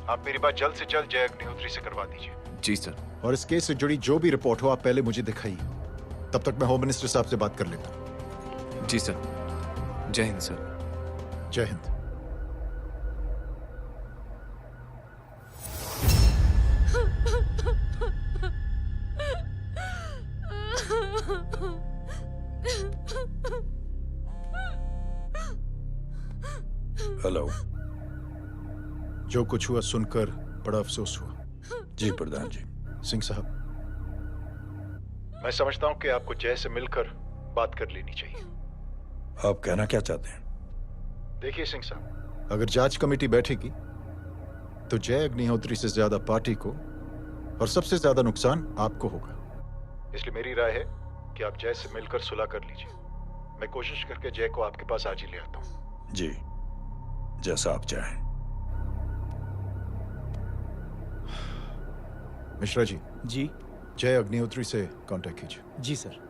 आप मेरी बात जल्द से जल्द जय अग्निहोत्री से करवा दीजिए।
जी सर।
और इस केस से जुड़ी जो भी रिपोर्ट हो, आप पहले मुझे दिखाइए। तब तक मैं होम मिनिस्टर साहब से बात कर लेता हूँ।
जी सर। जय हिंद सर।
जय हिंद।
हेलो।
जो कुछ हुआ सुनकर बड़ा अफसोस हुआ।
जी प्रधान जी।
सिंह साहब, मैं समझता हूं कि आपको जय से मिलकर बात कर लेनी चाहिए।
आप कहना क्या चाहते हैं?
देखिए सिंह साहब, अगर जांच कमेटी बैठेगी तो जय अग्निहोत्री से ज्यादा पार्टी को और सबसे ज्यादा नुकसान आपको होगा। इसलिए मेरी राय है कि आप जय से मिलकर सुलह कर लीजिए। मैं कोशिश करके जय को आपके पास आज ही ले आता हूं।
जी, जैसा आप चाहें।
मिश्रा जी।
जी।
जय अग्निहोत्री से कांटेक्ट कीजिए।
जी sir.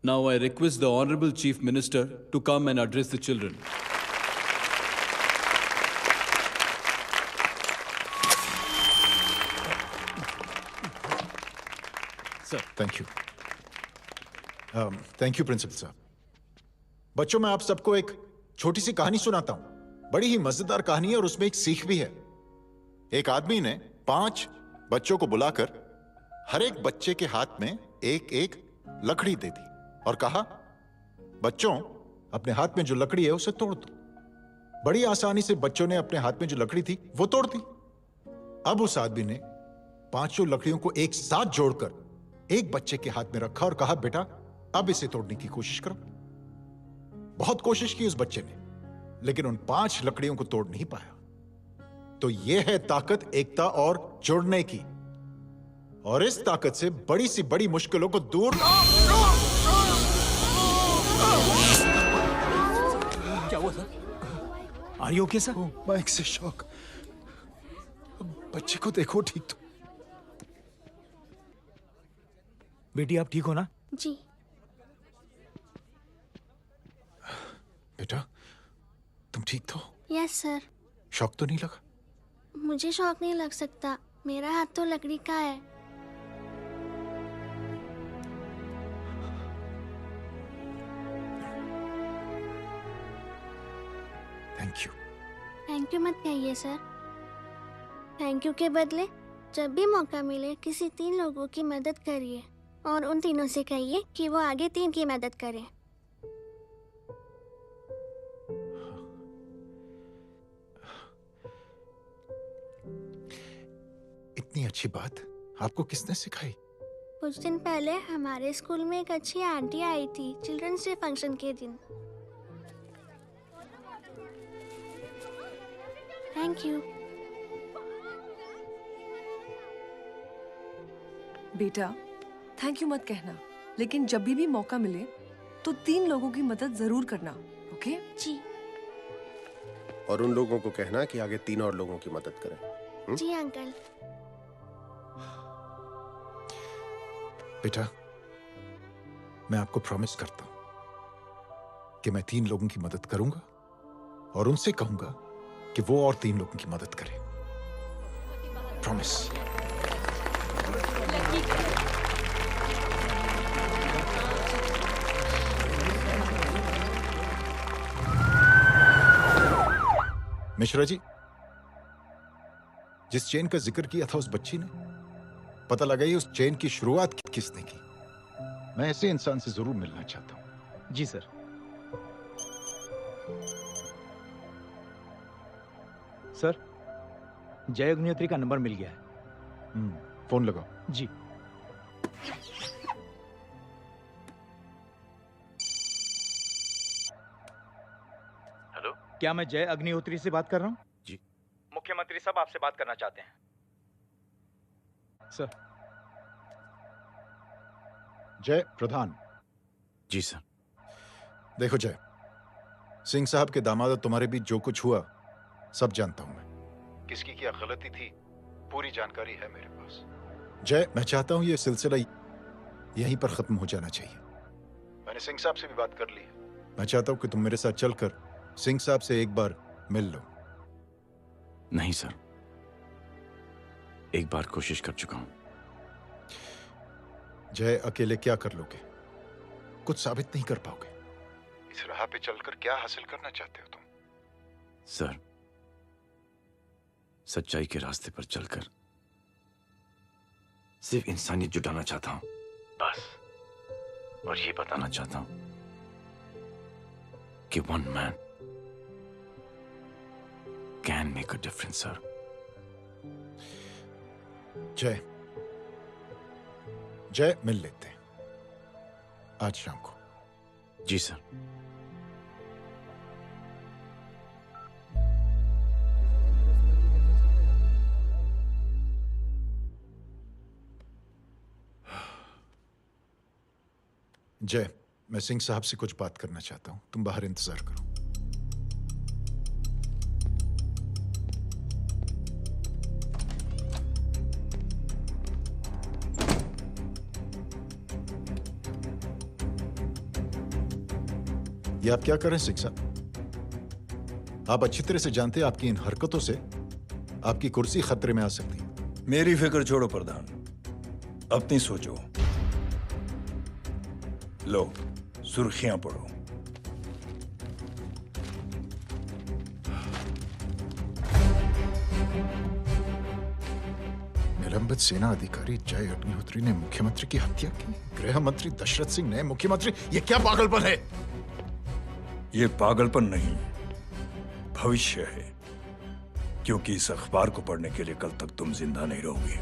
Now I request the Honorable Chief Minister to come and address the children.
Sir, thank you. Thank you principal साहब। बच्चों, मैं आप सबको एक छोटी सी कहानी सुनाता हूं। बड़ी ही मजेदार कहानी है और उसमें एक सीख भी है। एक आदमी ने 5 बच्चों को बुलाकर हर एक बच्चे के हाथ में एक एक लकड़ी दे दी और कहा, बच्चों, अपने हाथ में जो लकड़ी है उसे तोड़ दो। बड़ी आसानी से बच्चों ने अपने हाथ में जो लकड़ी थी वो तोड़ दी। अब उस आदमी ने 5 लकड़ियों को एक साथ जोड़कर एक बच्चे के हाथ में रखा और कहा, बेटा अब इसे तोड़ने की कोशिश करो। बहुत कोशिश की उस बच्चे ने, लेकिन उन 5 लकड़ियों को तोड़ नहीं पाया। तो यह है ताकत एकता और जुड़ने की। और इस ताकत से बड़ी सी बड़ी मुश्किलों को दूर।
क्या हुआ sir? Are you okay sir?
Mike से शॉक। बच्चे को देखो ठीक तो।
बेटी आप ठीक हो ना?
जी।
बेटा तुम ठीक तो?
Yes sir.
शॉक तो नहीं लगा?
मुझे शौक नहीं लग सकता, मेरा हाथ तो लकड़ी का है।
Thank you.
थैंक यू मत कहिए सर। थैंक यू के बदले जब भी मौका मिले किसी 3 लोगों की मदद करिए और उन तीनों से कहिए कि वो आगे 3 की मदद करें।
इतनी अच्छी बात आपको किसने सिखाई?
कुछ दिन पहले हमारे स्कूल में एक अच्छी आंटी आई थी चिल्ड्रंस डे फंक्शन के दिन। Thank you.
बेटा थैंक यू मत कहना, लेकिन जब भी मौका मिले तो 3 लोगों की मदद जरूर करना, ओके?
जी।
और उन लोगों को कहना कि आगे 3 और लोगों की मदद करें।
जी अंकल।
बेटा मैं आपको प्रॉमिस करता हूं कि मैं 3 लोगों की मदद करूंगा और उनसे कहूंगा कि वो और 3 लोगों की मदद करें। प्रॉमिस। मिश्रा जी, जिस चेन का जिक्र किया था उस बच्ची ने, पता लगाइए उस चेन की शुरुआत किसने की। मैं ऐसे इंसान से जरूर मिलना चाहता हूं।
जी सर। सर जय अग्निहोत्री का नंबर मिल गया है।
फोन लगाओ।
जी।
हेलो,
क्या मैं जय अग्निहोत्री से बात कर रहा हूँ?
जी।
मुख्यमंत्री साहब आपसे बात करना चाहते हैं सर।
जय प्रधान।
जी सर।
देखो जय, सिंह साहब के दामाद और तुम्हारे बीच जो कुछ हुआ सब जानता हूं मैं। किसकी क्या गलती थी पूरी जानकारी है मेरे पास। जय मैं चाहता हूं ये सिलसिला यहीं पर खत्म हो जाना चाहिए। मैंने सिंह साहब से भी बात कर ली है। मैं चाहता हूं कि तुम मेरे साथ चलकर सिंह साहब से एक बार मिल लो।
नहीं सर, एक बार कोशिश कर चुका हूं।
जय अकेले क्या कर लोगे? कुछ साबित नहीं कर पाओगे। इस राह पे चलकर क्या हासिल करना चाहते हो तुम?
सर, सच्चाई के रास्ते पर चलकर सिर्फ इंसानियत जुटाना चाहता हूं, बस। और ये बताना चाहता हूं कि 1 man can make a difference, sir.
जय, जय मिल लेते हैं आज शाम को।
जी सर।
जय, मैं सिंह साहब से कुछ बात करना चाहता हूं, तुम बाहर इंतजार करो। ये आप क्या कर रहे हैं सिंह साहब? आप अच्छी तरह से जानते हैं आपकी इन हरकतों से आपकी कुर्सी खतरे में आ सकती है।
मेरी फिक्र छोड़ो प्रधान, अपनी सोचो। लो सुर्खियां पढ़ो।
निलंबित सेना अधिकारी जय अग्निहोत्री ने मुख्यमंत्री की हत्या की। गृह मंत्री दशरथ सिंह ने मुख्यमंत्री, ये क्या पागलपन है?
ये पागलपन नहीं, भविष्य है, क्योंकि इस अखबार को पढ़ने के लिए कल तक तुम जिंदा नहीं रहोगे।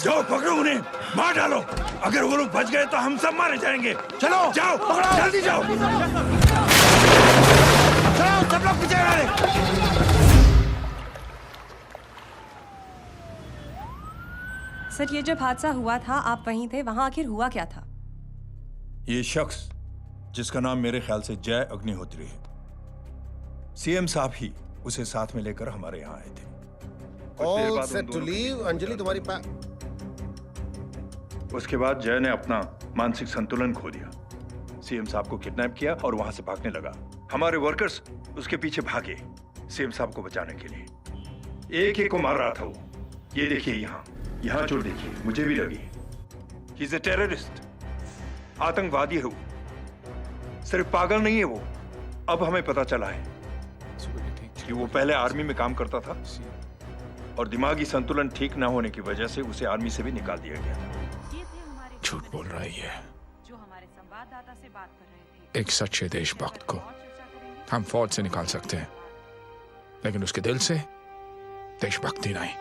जाओ पकड़ो उन्हें, मार डालो। अगर वो लोग बच गए तो हम सब मारे जाएंगे। चलो जाओ, पकड़ो, जल्दी जाओ। चलो सब लोग पीछे आ रहे।
सर, ये जब हादसा हुआ था आप वहीं थे, वहां आखिर हुआ क्या था?
ये शख्स जिसका नाम मेरे ख्याल से जय अग्निहोत्री है, सीएम साहब ही उसे साथ में लेकर हमारे यहाँ आए थे।
All set to leave. Anjali तुम्हारी
उसके बाद जय ने अपना मानसिक संतुलन खो दिया, सीएम साहब को किडनैप किया और वहां से भागने लगा। हमारे वर्कर्स उसके पीछे भागे सीएम साहब को बचाने के लिए। एक को मार रहा था वो। ये देखिए यहाँ चोट देखिए, मुझे भी लगी। ही इज अ टेररिस्ट, आतंकवादी है वो, सिर्फ पागल नहीं है वो। अब हमें पता चला है कि वो पहले आर्मी में काम करता था और दिमागी संतुलन ठीक ना होने की वजह से उसे आर्मी से भी निकाल दिया गया था।
झूठ बोल रही है। एक सच्चे देशभक्त को हम फौज से निकाल सकते हैं, लेकिन उसके दिल से देशभक्ति नहीं।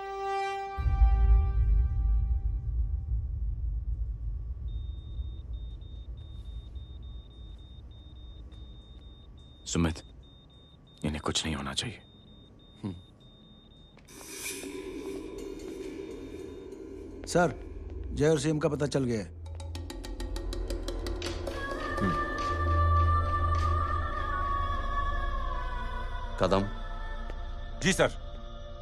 सुमित, इन्हें कुछ नहीं होना चाहिए।
सर, जय और सीएम का पता चल गया है।
कदम।
जी सर।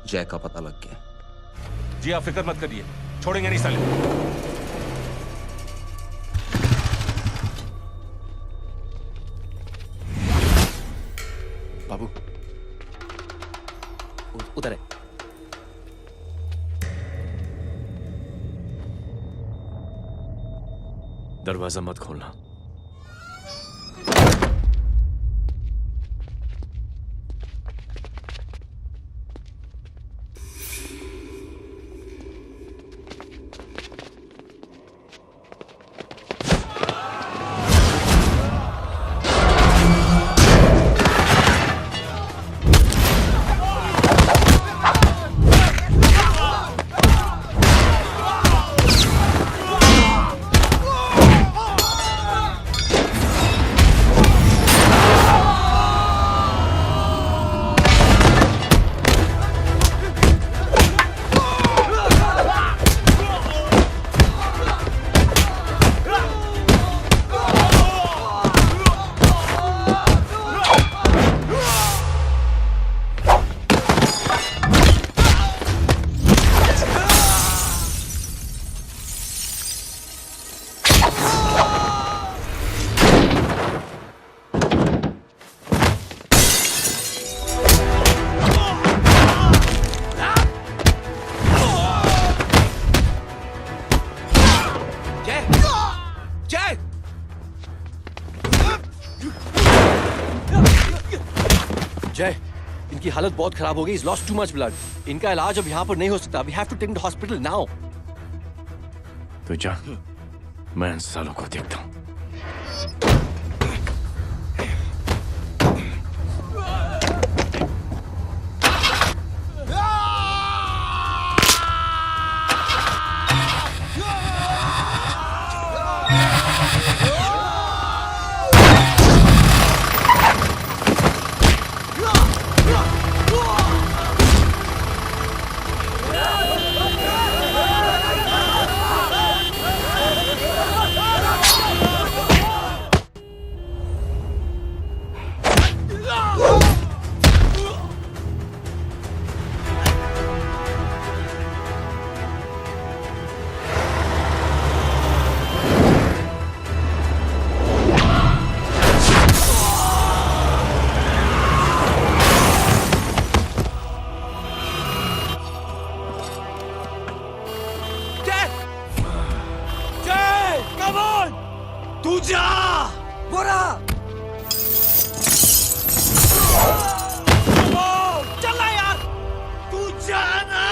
जय का पता लग गया।
जी आप फिक्र मत करिए, छोड़ेंगे नहीं साले।
बाबू उधर है। दरवाजा मत खोलना। जय, इनकी हालत बहुत खराब हो गई। He's lost too much blood. इनका इलाज अब यहाँ पर नहीं हो सकता। We have to take him to hospital now.
तो जा, मैं इन सालों को देखता हूँ।
तू जा।
बोरा
चल यार, तू जाना।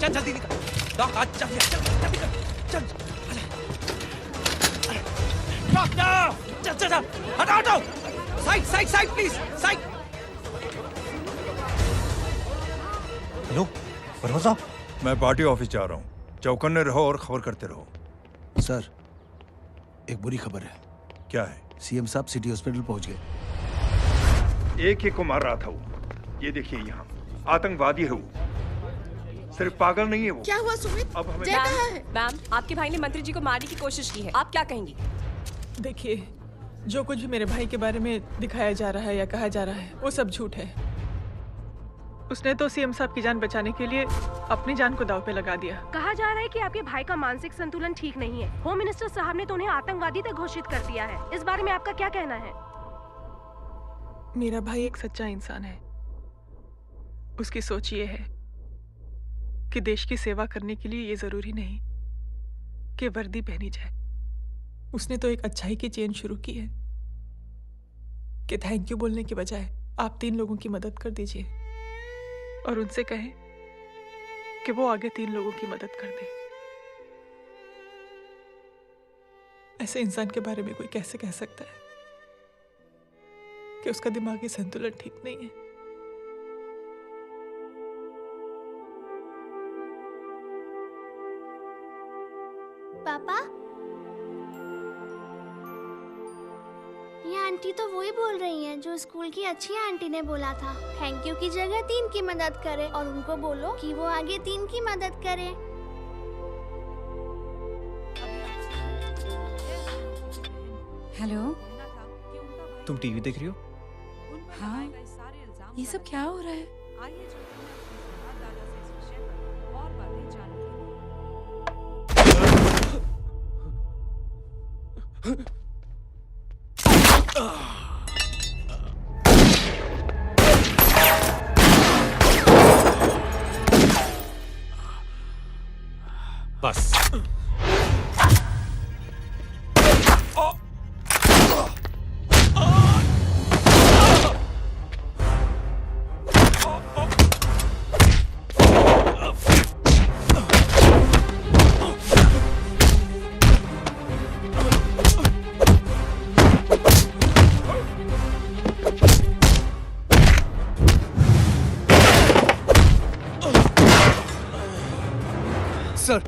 चल जल्दी निकल। डॉक आज चल चल जल्दी कर। चल डॉक्टर चल चल चल हटाओ हटाओ। Side side side please side.
Hello परवा साहब, मैं पार्टी ऑफिस जा रहा हूँ। चौकन्ने रहो और खबर करते रहो।
सर, एक बुरी खबर है।
क्या है?
सीएम साहब सिटी हॉस्पिटल पहुंच गए।
एक ही को मार रहा था वो। ये देखिए यहाँ आतंकवादी है वो, सिर्फ पागल नहीं है वो।
क्या हुआ सुमित?
अब हमें
जय कहाँ है?
मैम, आपके भाई ने मंत्री जी को मारने की कोशिश की है, आप क्या कहेंगी?
देखिए, जो कुछ भी मेरे भाई के बारे में दिखाया जा रहा है या कहा जा रहा है वो सब झूठ है। उसने तो सीएम साहब की जान बचाने के लिए अपनी जान को दांव पे लगा दिया।
कहा जा रहा है कि आपके भाई का मानसिक संतुलन ठीक नहीं है। होम मिनिस्टर साहब ने तो उन्हें आतंकवादी तक घोषित कर दिया है। इस बारे में आपका क्या कहना है?
मेरा भाई एक सच्चा इंसान है। उसकी सोच ये है कि देश की सेवा करने के लिए ये जरूरी नहीं कि वर्दी पहनी जाए। उसने तो एक अच्छाई की चेन शुरू की है कि थैंक यू बोलने के बजाय आप 3 लोगों की मदद कर दीजिए और उनसे कहें कि वो आगे 3 लोगों की मदद कर दे। ऐसे इंसान के बारे में कोई कैसे कह सकता है कि उसका दिमागी संतुलन ठीक नहीं है?
पापा, ये आंटी तो वही बोल रही हैं जो स्कूल की अच्छी आंटी ने बोला था। थैंक यू की जगह 3 की मदद करे और उनको बोलो कि वो आगे 3 की मदद करे।
हेलो,
तुम टीवी देख रही हो?
हाँ, ये सब क्या हो रहा है?
बस
सर,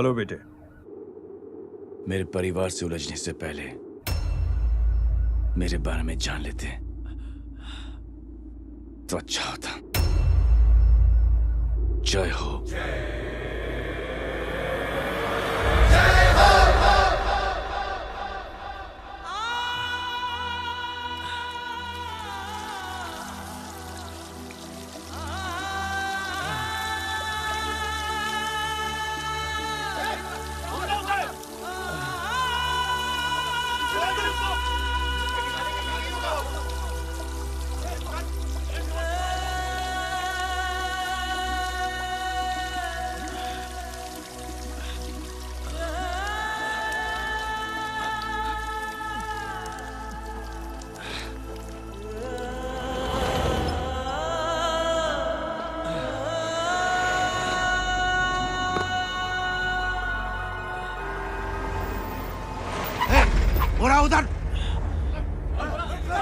हेलो बेटे।
मेरे परिवार से उलझने से पहले मेरे बारे में जान लेते तो अच्छा होता। जय हो।
उधर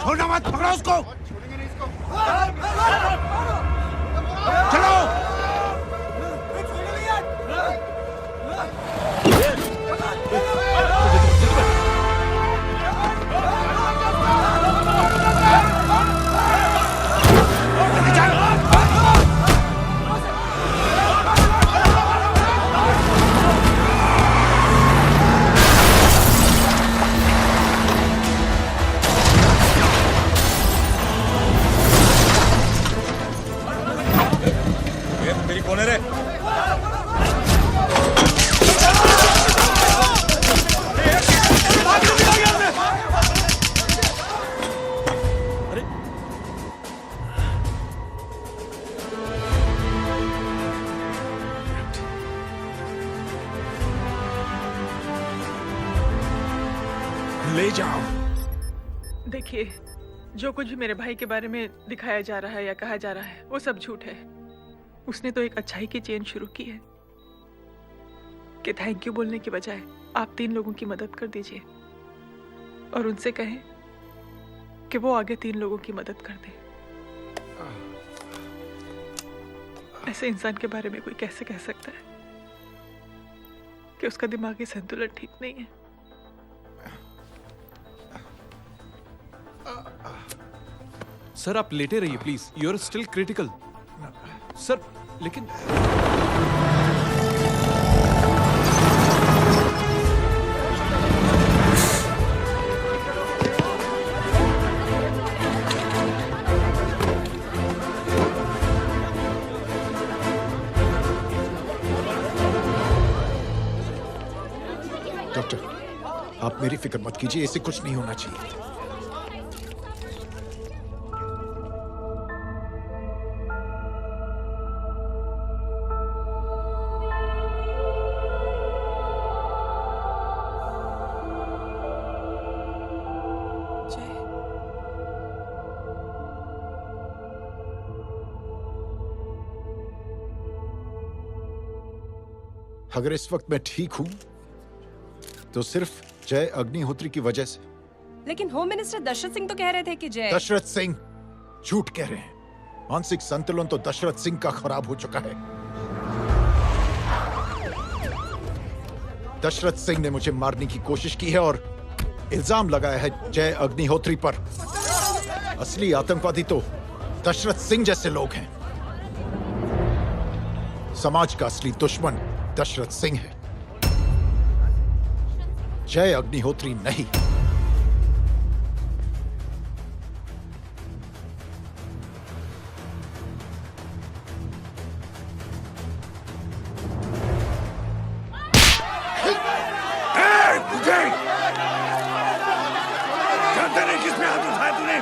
छोड़ना मत, पकड़ो उसको। चलो।
कौन है रे?
ले जाओ।
देखिए, जो कुछ भी मेरे भाई के बारे में दिखाया जा रहा है या कहा जा रहा है वो सब झूठ है। उसने तो एक अच्छाई की चेन शुरू की है कि थैंक यू बोलने की बजाय आप 3 लोगों की मदद कर दीजिए और उनसे कहें कि वो आगे 3 लोगों की मदद कर दे। ऐसे इंसान के बारे में कोई कैसे कह सकता है कि उसका दिमागी संतुलन ठीक नहीं है?
सर आप लेटे रहिए please, you are still critical. Sir लेकिन
डॉक्टर, आप मेरी फिक्र मत कीजिए, इससे कुछ नहीं होना चाहिए। अगर इस वक्त मैं ठीक हूं तो सिर्फ जय अग्निहोत्री की वजह से।
लेकिन होम मिनिस्टर दशरथ सिंह तो कह रहे थे कि जय।
दशरथ सिंह झूठ कह रहे हैं। मानसिक संतुलन तो दशरथ सिंह का खराब हो चुका है। दशरथ सिंह ने मुझे मारने की कोशिश की है और इल्जाम लगाया है जय अग्निहोत्री पर। असली आतंकवादी तो दशरथ सिंह जैसे लोग हैं। समाज का असली दुश्मन दशरथ सिंह है, जय अग्निहोत्री नहीं।
जानते नहीं किसमें हाथ उठाया तूने?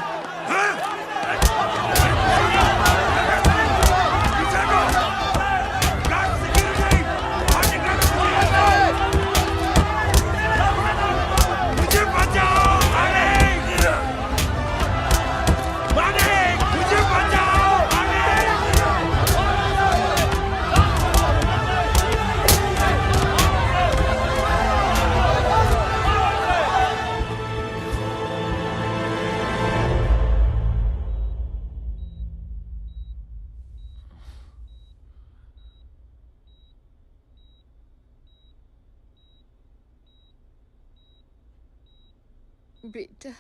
बेटा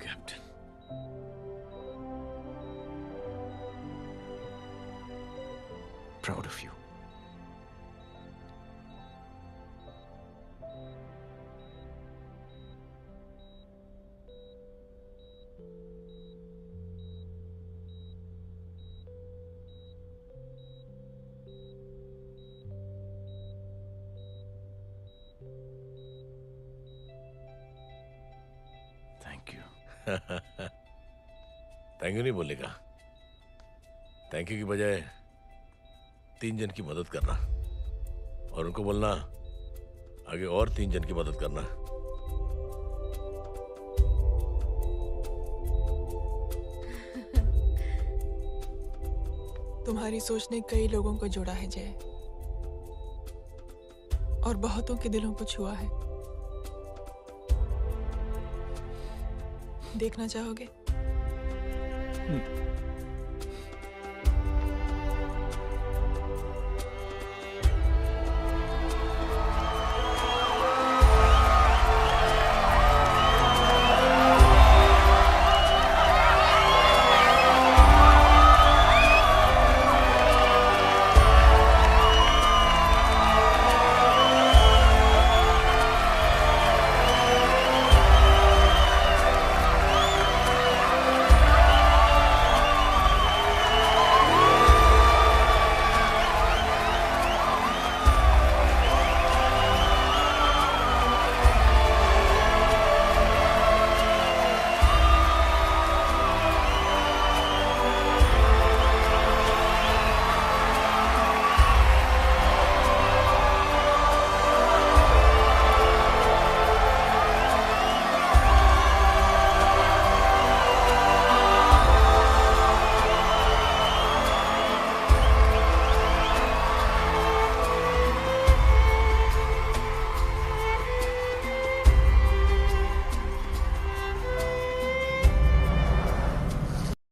captain,
Proud of you.
Thank you.
Thank you नहीं बोलेगा। थैंक यू की बजाय 3 जन की मदद करना और उनको बोलना आगे और 3 जन की मदद करना।
तुम्हारी सोच ने कई लोगों को जोड़ा है जय, और बहुतों के दिलों को छुआ है। देखना चाहोगे?